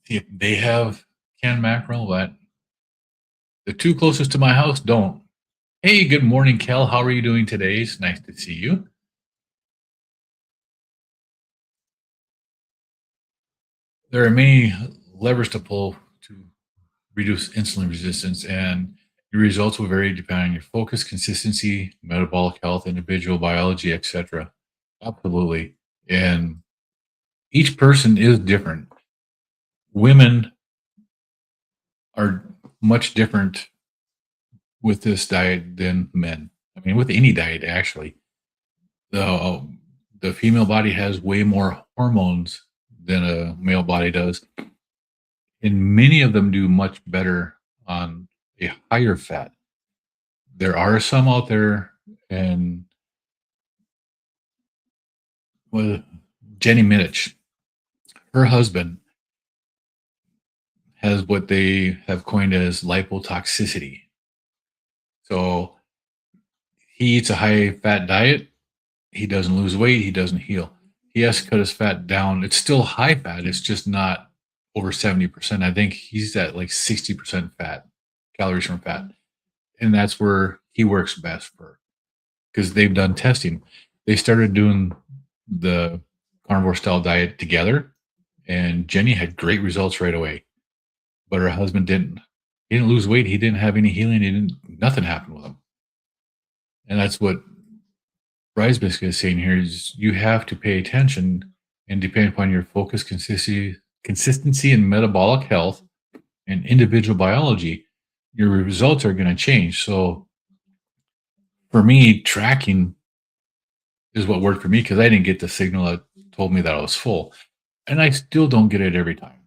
if they have canned mackerel, but the two closest to my house don't. Hey, good morning, Kel. How are you doing today? It's nice to see you. There are many levers to pull to reduce insulin resistance, and your results will vary depending on your focus, consistency, metabolic health, individual biology, etc. Absolutely. And each person is different. Women are much different with this diet than men. I mean, with any diet, actually. The female body has way more hormones than a male body does. And many of them do much better on a higher fat. There are some out there, and well, Jenny Minich, her husband has what they have coined as lipotoxicity. So he eats a high fat diet, he doesn't lose weight, he doesn't heal. He has to cut his fat down. It's still high fat, it's just not over 70%. I think he's at like 60% fat, calories from fat. And that's where he works best for, because they've done testing. They started doing the carnivore style diet together, and Jenny had great results right away. But her husband didn't. He didn't lose weight. He didn't have any healing. Nothing happened with him. And that's what Rise Biscuit is saying here is you have to pay attention, and depending upon your focus, consistency and metabolic health and individual biology, your results are going to change. So for me, tracking is what worked for me because I didn't get the signal that told me that I was full. And I still don't get it every time.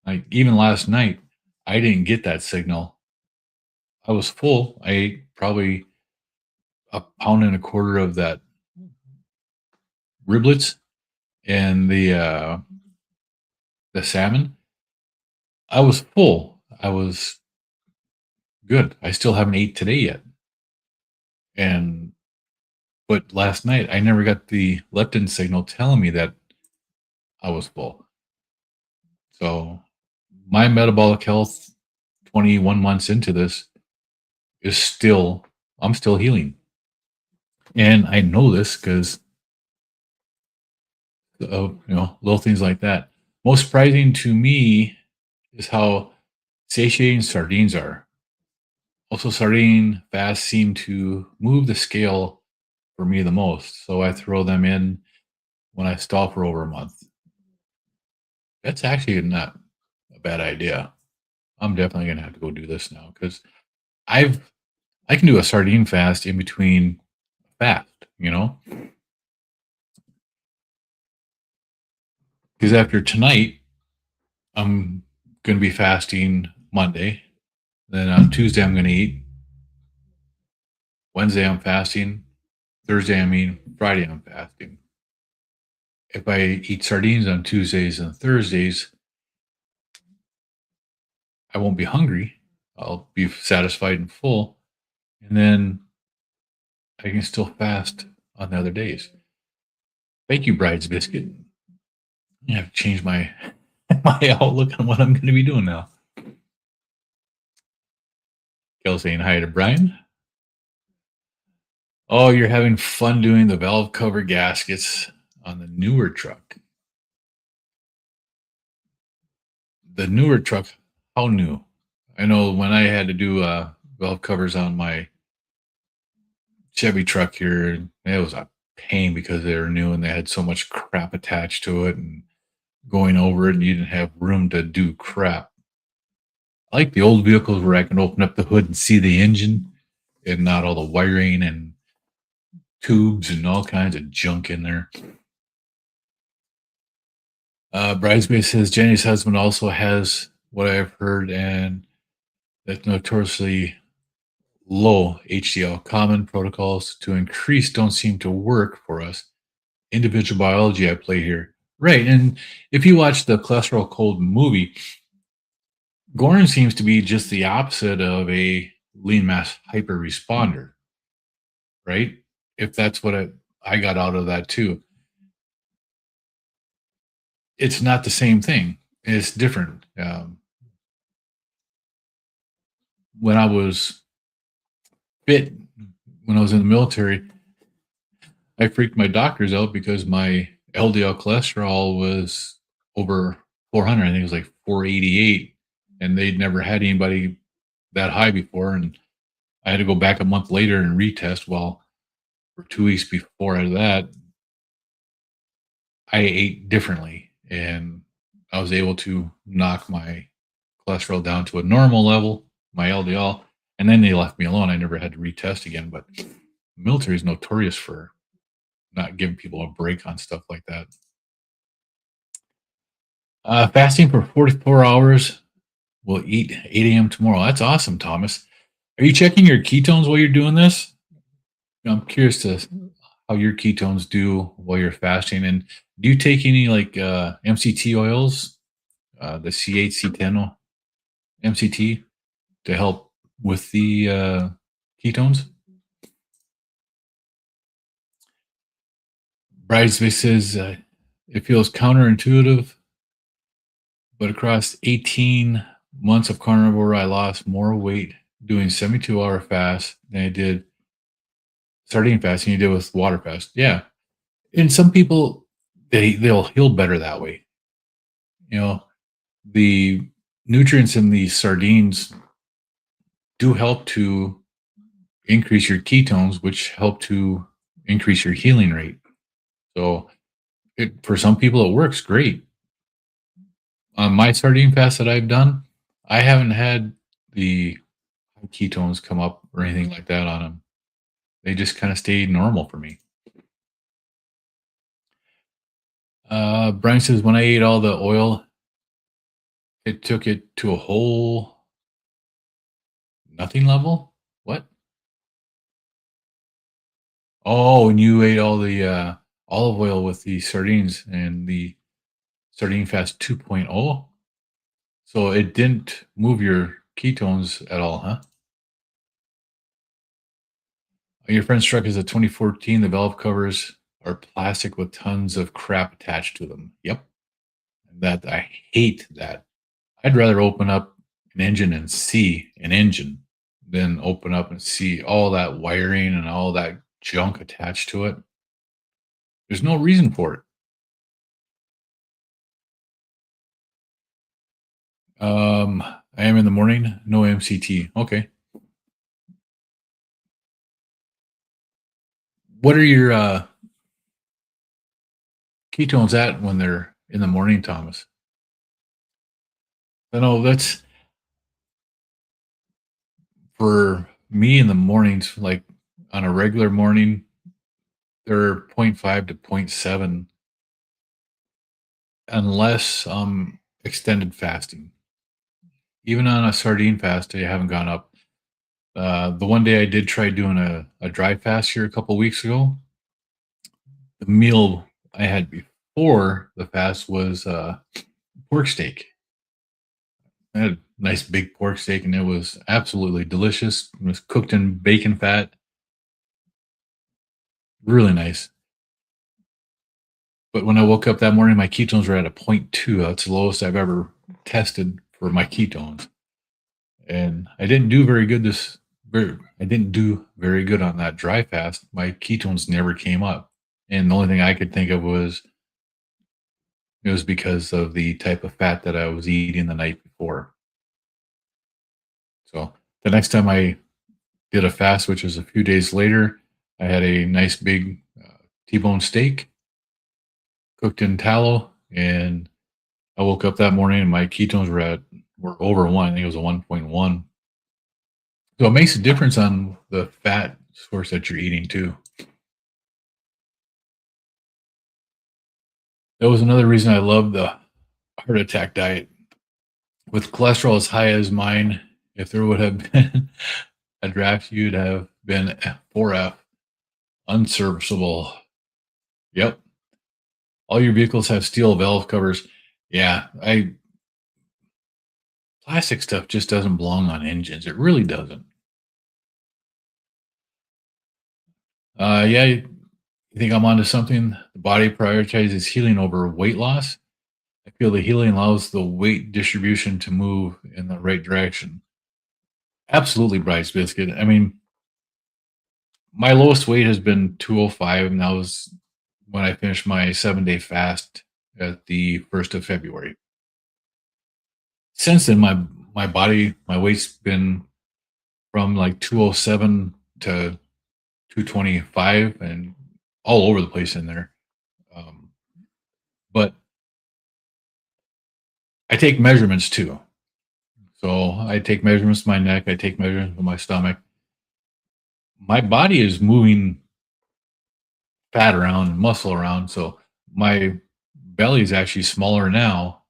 Like even last night, I didn't get that signal. I was full. I ate probably a pound and a quarter of that riblets and the salmon. I was full. I was good. I still haven't ate today yet. But last night I never got the leptin signal telling me that I was full. So my metabolic health 21 months into this is I'm still healing. And I know this because little things like that. Most surprising to me is how satiating sardines are. Also, sardine fasts seem to move the scale for me the most. So I throw them in when I stall for over a month. That's actually not a bad idea. I'm definitely going to have to go do this now because I can do a sardine fast in between fast, because after tonight, I'm going to be fasting Monday. Then on Tuesday, I'm going to eat. Wednesday, I'm fasting. Thursday, I'm eating. Friday, I'm fasting. If I eat sardines on Tuesdays and Thursdays, I won't be hungry. I'll be satisfied and full. And then I can still fast on the other days. Thank you, Bride's Biscuit. I have to change my outlook on what I'm going to be doing now. Kel saying hi to Brian. Oh, you're having fun doing the valve cover gaskets on the newer truck. The newer truck, how new? I know when I had to do valve covers on my Chevy truck here, it was a pain because they were new and they had so much crap attached to it and going over it, and you didn't have room to do crap. I like the old vehicles where I can open up the hood and see the engine and not all the wiring and tubes and all kinds of junk in there. Bridesmaid says Jenny's husband also has what I've heard, and that's notoriously low HDL. Common protocols to increase don't seem to work for us. Individual biology at play here. Right. And if you watch the Cholesterol Cold movie, Goran seems to be just the opposite of a lean mass hyper responder, right? If that's what I got out of that too. It's not the same thing. It's different. When I was fit, when I was in the military, I freaked my doctors out because my LDL cholesterol was over 400. I think it was like 488, and they'd never had anybody that high before. And I had to go back a month later and retest. Well, for 2 weeks before that, I ate differently, and I was able to knock my cholesterol down to a normal level, my LDL, and then they left me alone. I never had to retest again. But the military is notorious for not giving people a break on stuff like that. Fasting for 44 hours. We'll eat 8 a.m. tomorrow. That's awesome, Thomas. Are you checking your ketones while you're doing this? I'm curious to how your ketones do while you're fasting. And do you take any like MCT oils, the C8, C10 MCT to help with the ketones? Bridesmaid says it feels counterintuitive, but across 18 months of carnivore, I lost more weight doing 72-hour fast than I did sardine fasting you did with water fast. Yeah. And some people, they'll heal better that way. You know, the nutrients in these sardines do help to increase your ketones, which help to increase your healing rate. So for some people, it works great. On my sardine fast that I've done, I haven't had the ketones come up or anything like that on them. They just kind of stayed normal for me. Brian says, when I ate all the oil, it took it to a whole nothing level. What? Oh, and you ate all the olive oil with the sardines and the sardine fast 2.0. So it didn't move your ketones at all, huh? Your friend struck is a 2014. The valve covers are plastic with tons of crap attached to them. Yep. That I hate that. I'd rather open up an engine and see an engine than open up and see all that wiring and all that junk attached to it. There's no reason for it. I am in the morning, no MCT. Okay. What are your ketones at when they're in the morning, Thomas? I know that's for me in the mornings, like on a regular morning, they're 0.5 to 0.7 unless extended fasting. Even on a sardine fast, I haven't gone up. The one day I did try doing a dry fast here a couple weeks ago. The meal I had before the fast was pork steak. I had a nice big pork steak, and it was absolutely delicious. It was cooked in bacon fat. Really nice. But when I woke up that morning, my ketones were at a 0.2. That's the lowest I've ever tested for my ketones. And I didn't do very good I didn't do very good on that dry fast. My ketones never came up. And the only thing I could think of was it was because of the type of fat that I was eating the night before. So the next time I did a fast, which was a few days later, I had a nice big T-bone steak cooked in tallow, and I woke up that morning and my ketones were over 1. I think it was a 1.1. So it makes a difference on the fat source that you're eating too. That was another reason I love the heart attack diet. With cholesterol as high as mine, if there would have been a draft, you'd have been 4F, unserviceable. Yep. All your vehicles have steel valve covers. Yeah, plastic stuff just doesn't belong on engines. It really doesn't. Yeah, you think I'm onto something? The body prioritizes healing over weight loss. I feel the healing allows the weight distribution to move in the right direction. Absolutely, Bryce Biscuit. I mean, my lowest weight has been 205, and that was when I finished my 7-day fast at the 1st of February. Since then, my weight's been from like 207 to 225 and all over the place in there. Um, but I take measurements too. So I take measurements of my neck, I take measurements of my stomach. My body is moving fat around and muscle around. So my belly is actually smaller now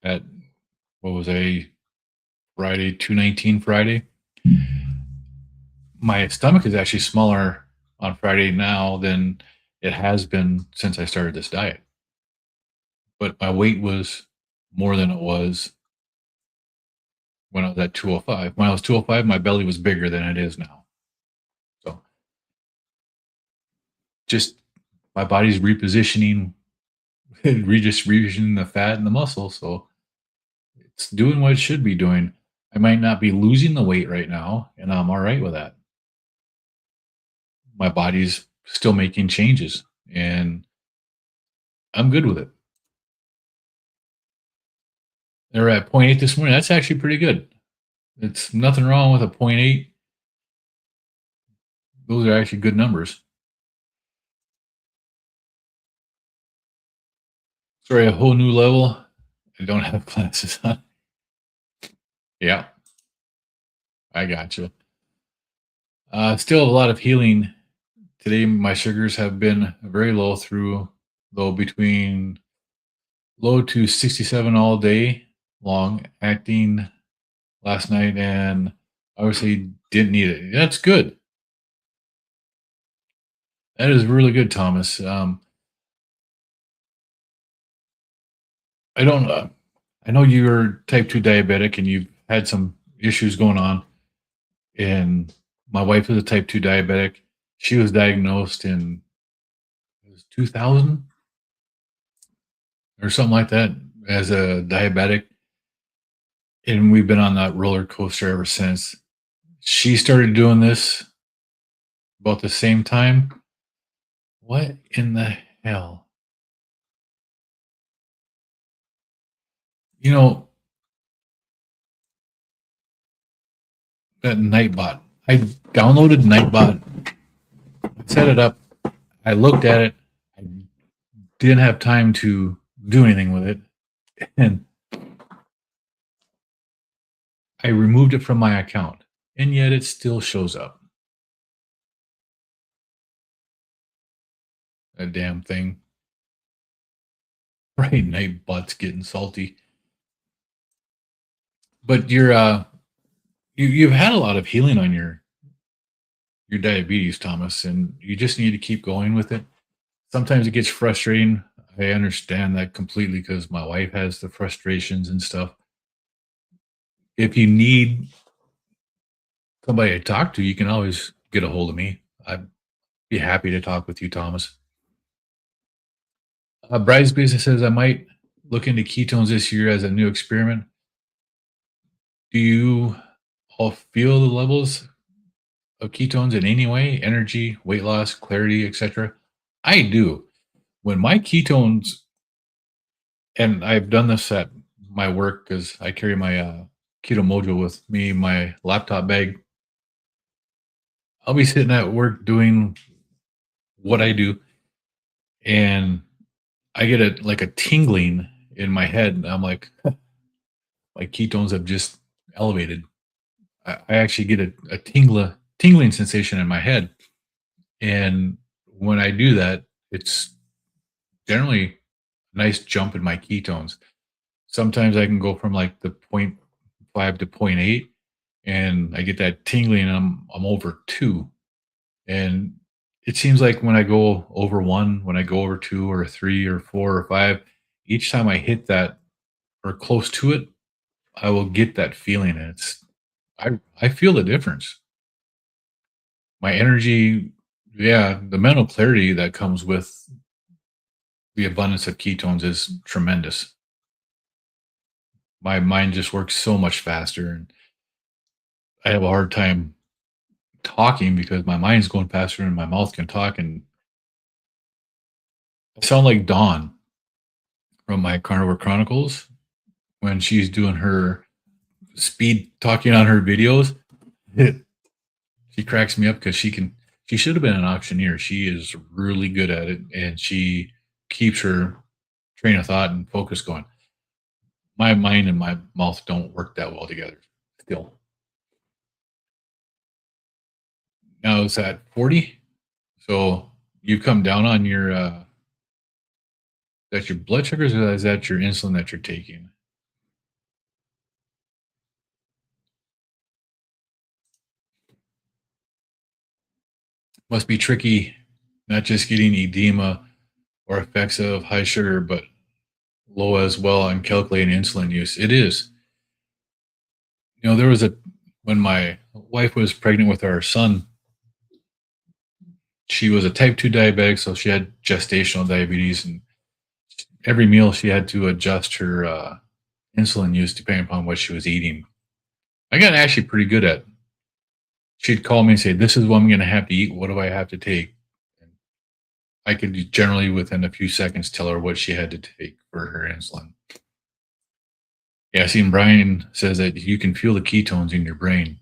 at what was a Friday, 219 Friday. My stomach is actually smaller on Friday now than it has been since I started this diet. But my weight was more than it was when I was at 205. When I was 205, my belly was bigger than it is now. So just my body's repositioning, redistributing the fat and the muscle. So it's doing what it should be doing. I might not be losing the weight right now, and I'm all right with that. My body's still making changes, and I'm good with it. They're at point 0.8 this morning. That's actually pretty good. It's nothing wrong with a point 0.8. Those are actually good numbers. Sorry, a whole new level. I don't have glasses on. Yeah, I got you. Still a lot of healing. Today, my sugars have been very low through, low between low to 67 all day long, acting last night, and obviously didn't need it. That's good. That is really good, Thomas. I don't. I know you're type 2 diabetic, and you've had some issues going on. And my wife is a type 2 diabetic. She was diagnosed in, it was 2000 or something like that as a diabetic, and we've been on that roller coaster ever since. She started doing this about the same time. What in the hell? You know, that Nightbot. I downloaded Nightbot, set it up, I looked at it, I didn't have time to do anything with it, and I removed it from my account, and yet it still shows up. That damn thing. Right, Nightbot's getting salty. But you've had a lot of healing on your diabetes, Thomas, and you just need to keep going with it. Sometimes it gets frustrating. I understand that completely because my wife has the frustrations and stuff. If you need somebody to talk to, you can always get a hold of me. I'd be happy to talk with you, Thomas. Bryce Business says I might look into ketones this year as a new experiment. Do you all feel the levels of ketones in any way? Energy, weight loss, clarity, etc. I do. When my ketones, and I've done this at my work because I carry my keto mojo with me, my laptop bag. I'll be sitting at work doing what I do, and I get like a tingling in my head, and I'm like, my ketones have just elevated. I actually get a tingling sensation in my head, and when I do that, it's generally nice jump in my ketones. Sometimes I can go from like the point 0.5 to point 0.8, and I get that tingling, and I'm over 2. And it seems like when I go over 1, when I go over 2 or 3 or 4 or 5, each time I hit that or close to it, I will get that feeling, and I feel the difference. My energy, yeah, the mental clarity that comes with the abundance of ketones is tremendous. My mind just works so much faster, and I have a hard time talking because my mind's going faster and my mouth can talk, and I sound like Dawn from my Carnivore Chronicles when she's doing her speed talking on her videos. She cracks me up because she should have been an auctioneer. She is really good at it, and she keeps her train of thought and focus going. My mind and my mouth don't work that well together still. Now it's at 40. So you come down on your that's your blood sugars, or is that your insulin that you're taking? Must be tricky, not just getting edema or effects of high sugar, but low as well on calculating insulin use. It is. There was a when my wife was pregnant with our son, she was a type 2 diabetic, so she had gestational diabetes, and every meal she had to adjust her insulin use depending upon what she was eating. I got actually pretty good at. She'd call me and say, "This is what I'm going to have to eat. What do I have to take?" And I could generally, within a few seconds, tell her what she had to take for her insulin. Yeah, I seen Brian says that you can feel the ketones in your brain.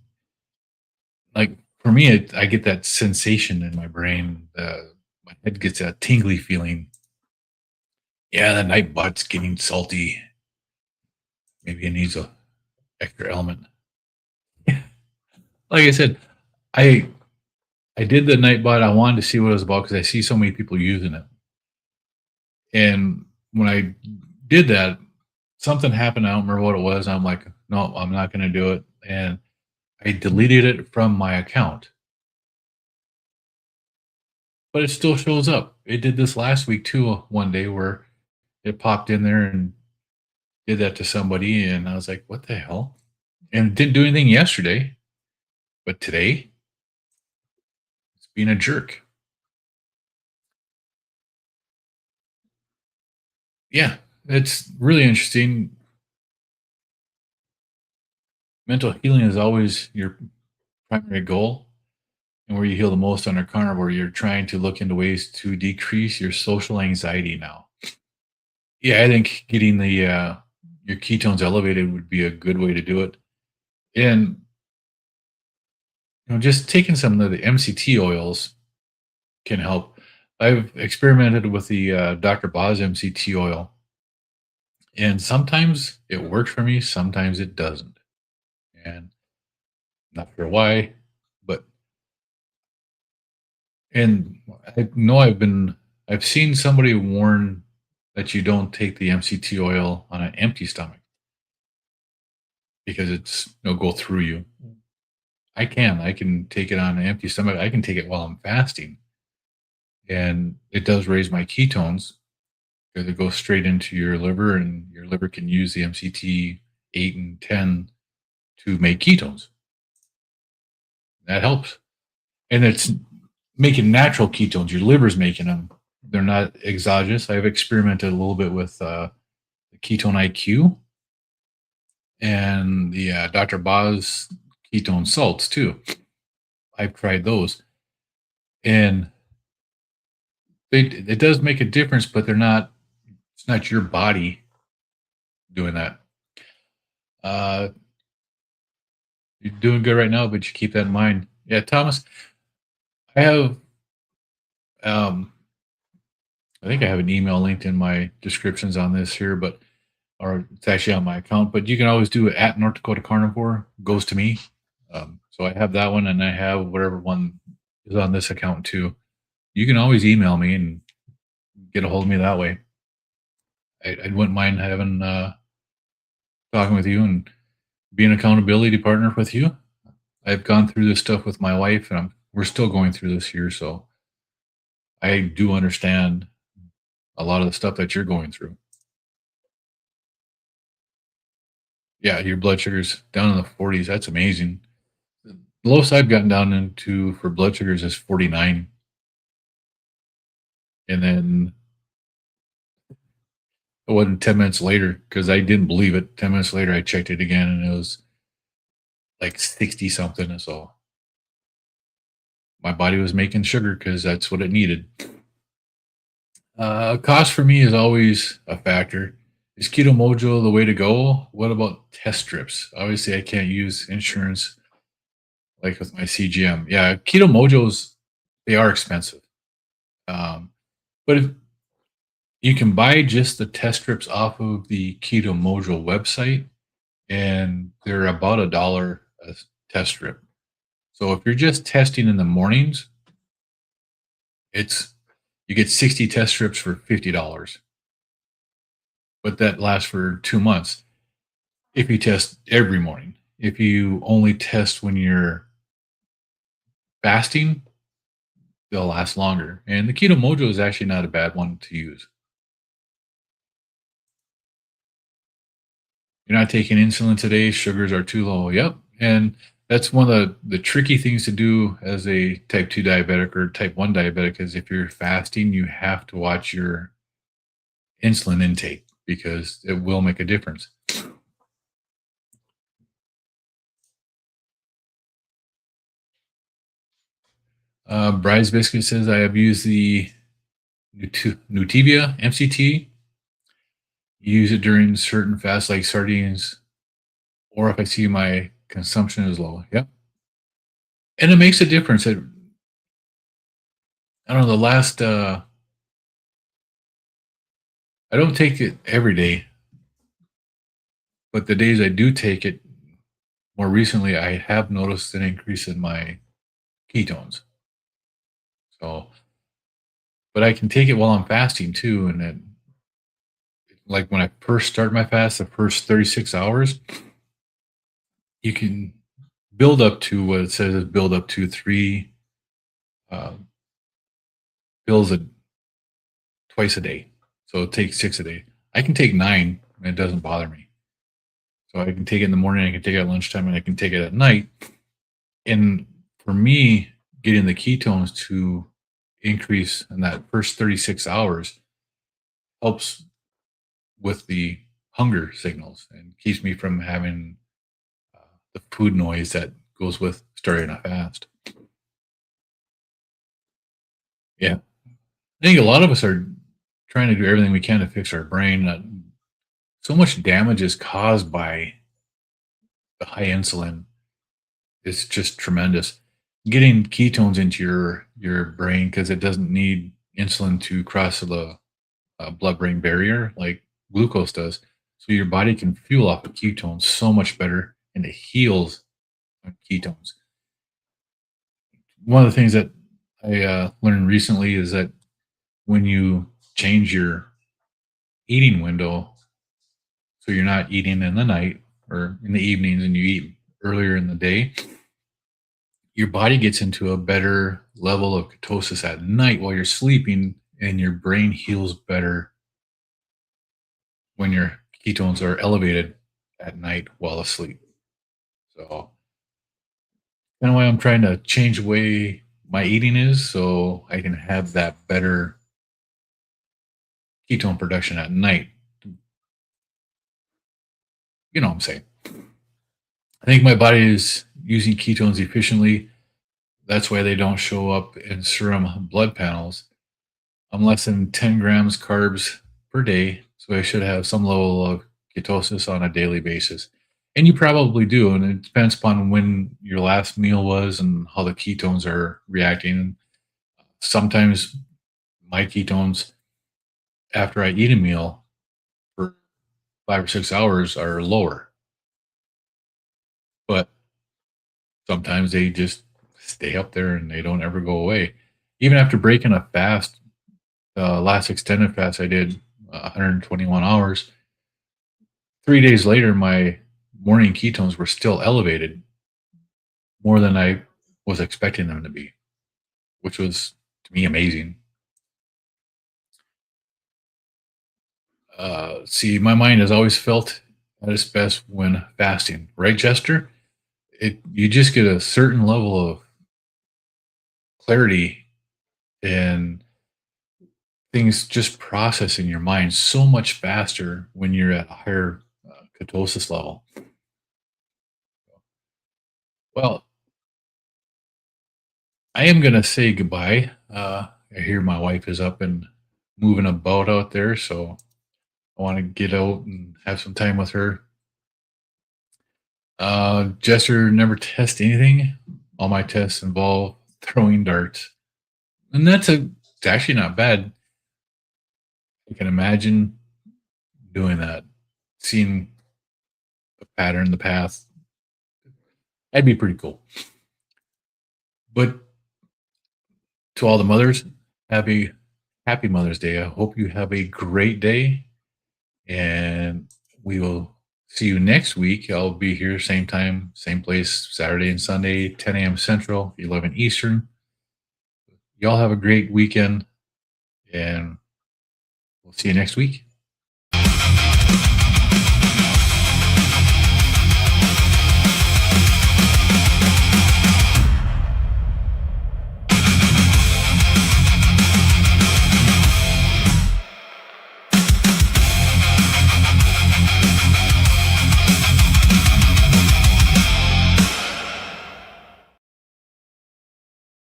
Like for me, I get that sensation in my brain. My head gets that tingly feeling. Yeah, the night bot's getting salty. Maybe it needs a extra element. Like I said, I I did the Nightbot. I wanted to see what it was about because I see so many people using it. And when I did that, something happened. I don't remember what it was. I'm like, no, I'm not going to do it. And I deleted it from my account, but it still shows up. It did this last week too, one day where it popped in there and did that to somebody. And I was like, what the hell? And it didn't do anything yesterday, but today it's being a jerk. Yeah, it's really interesting. Mental healing is always your primary goal, and where you heal the most under carnivore, you're trying to look into ways to decrease your social anxiety now. Yeah, I think getting the your ketones elevated would be a good way to do it. And just taking some of the MCT oils can help. I've experimented with the Dr. Boz MCT oil, and sometimes it works for me, sometimes it doesn't. And not sure why, but and I know I've seen somebody warn that you don't take the MCT oil on an empty stomach because it's it'll go through you. I can take it on an empty stomach. I can take it while I'm fasting, and it does raise my ketones because it goes straight into your liver, and your liver can use the MCT 8 and 10 to make ketones. That helps, and it's making natural ketones. Your liver's making them. They're not exogenous. I've experimented a little bit with the ketone IQ and the Dr. Boz ketone salts too. I've tried those, and it does make a difference, but they're not. It's not your body doing that. Uh, you're doing good right now, but you keep that in mind. Yeah, Thomas, I have. Um, I think I have an email linked in my descriptions on this here, but or it's actually on my account. But you can always do it at North Dakota Carnivore goes to me. So I have that one, and I have whatever one is on this account too. You can always email me and get a hold of me that way. I wouldn't mind having talking with you and being an accountability partner with you. I've gone through this stuff with my wife, and we're still going through this here. So I do understand a lot of the stuff that you're going through. Yeah, your blood sugar's down in the 40s. That's amazing. The lowest I've gotten down into for blood sugars is 49. And then it wasn't 10 minutes later because I didn't believe it. 10 minutes later, I checked it again and it was like 60 something. And so my body was making sugar because that's what it needed. Cost for me is always a factor. Is Keto Mojo the way to go? What about test strips? Obviously, I can't use insurance like with my CGM. Yeah, Keto Mojos, they are expensive. But if you can buy just the test strips off of the Keto Mojo website, and they're about $1 a test strip. So if you're just testing in the mornings, it's you get 60 test strips for $50, but that lasts for 2 months. If you test every morning, if you only test when you're fasting, they'll last longer. And the Keto Mojo is actually not a bad one to use. You're not taking insulin today, sugars are too low. Yep. And that's one of the tricky things to do as a type 2 diabetic or type 1 diabetic is if you're fasting, you have to watch your insulin intake because it will make a difference. Bryce Biscuit says I have used the Nutivia MCT. Use it during certain fasts like sardines, or if I see my consumption is low. Yep. And it makes a difference. I don't know, the last I don't take it every day, but the days I do take it, more recently I have noticed an increase in my ketones. So, but I can take it while I'm fasting too, and then like when I first start my fast, the first 36 hours, you can build up to what it says is build up to three uh, pills twice a day. So it takes 6 a day. I can take 9 and it doesn't bother me. So I can take it in the morning, I can take it at lunchtime, and I can take it at night. And for me, getting the ketones to increase in that first 36 hours helps with the hunger signals and keeps me from having the food noise that goes with starting a fast. Yeah. I think a lot of us are trying to do everything we can to fix our brain. So much damage is caused by the high insulin. It's just tremendous. Getting ketones into your brain because it doesn't need insulin to cross the blood-brain barrier like glucose does. So your body can fuel off of ketones so much better, and it heals on ketones. One of the things that I learned recently is that when you change your eating window, so you're not eating in the night or in the evenings and you eat earlier in the day, your body gets into a better level of ketosis at night while you're sleeping, and your brain heals better when your ketones are elevated at night while asleep. So, kind of why I'm trying to change the way my eating is so I can have that better ketone production at night. You know what I'm saying? I think my body is using ketones efficiently. That's why they don't show up in serum blood panels. I'm less than 10 grams carbs per day, so I should have some level of ketosis on a daily basis. And you probably do, and it depends upon when your last meal was and how the ketones are reacting. Sometimes my ketones after I eat a meal for 5 or 6 hours are lower, but sometimes they just stay up there and they don't ever go away. Even after breaking a fast, the last extended fast I did 121 hours. 3 days later, my morning ketones were still elevated more than I was expecting them to be, which was to me amazing. See, my mind has always felt at its best when fasting, right, Jester? You just get a certain level of clarity and things just process in your mind so much faster when you're at a higher ketosis level. Well, I am gonna say goodbye. I hear my wife is up and moving about out there, so I want to get out and have some time with her. Jester never test anything. All my tests involve throwing darts, and it's actually not bad. I can imagine doing that, seeing the pattern, the path. That'd be pretty cool. But to all the mothers, happy happy Mother's Day. I hope you have a great day, and we will see you next week. I'll be here same time, same place, Saturday and Sunday, 10 a.m. Central, 11 Eastern. Y'all have a great weekend, and we'll see you next week.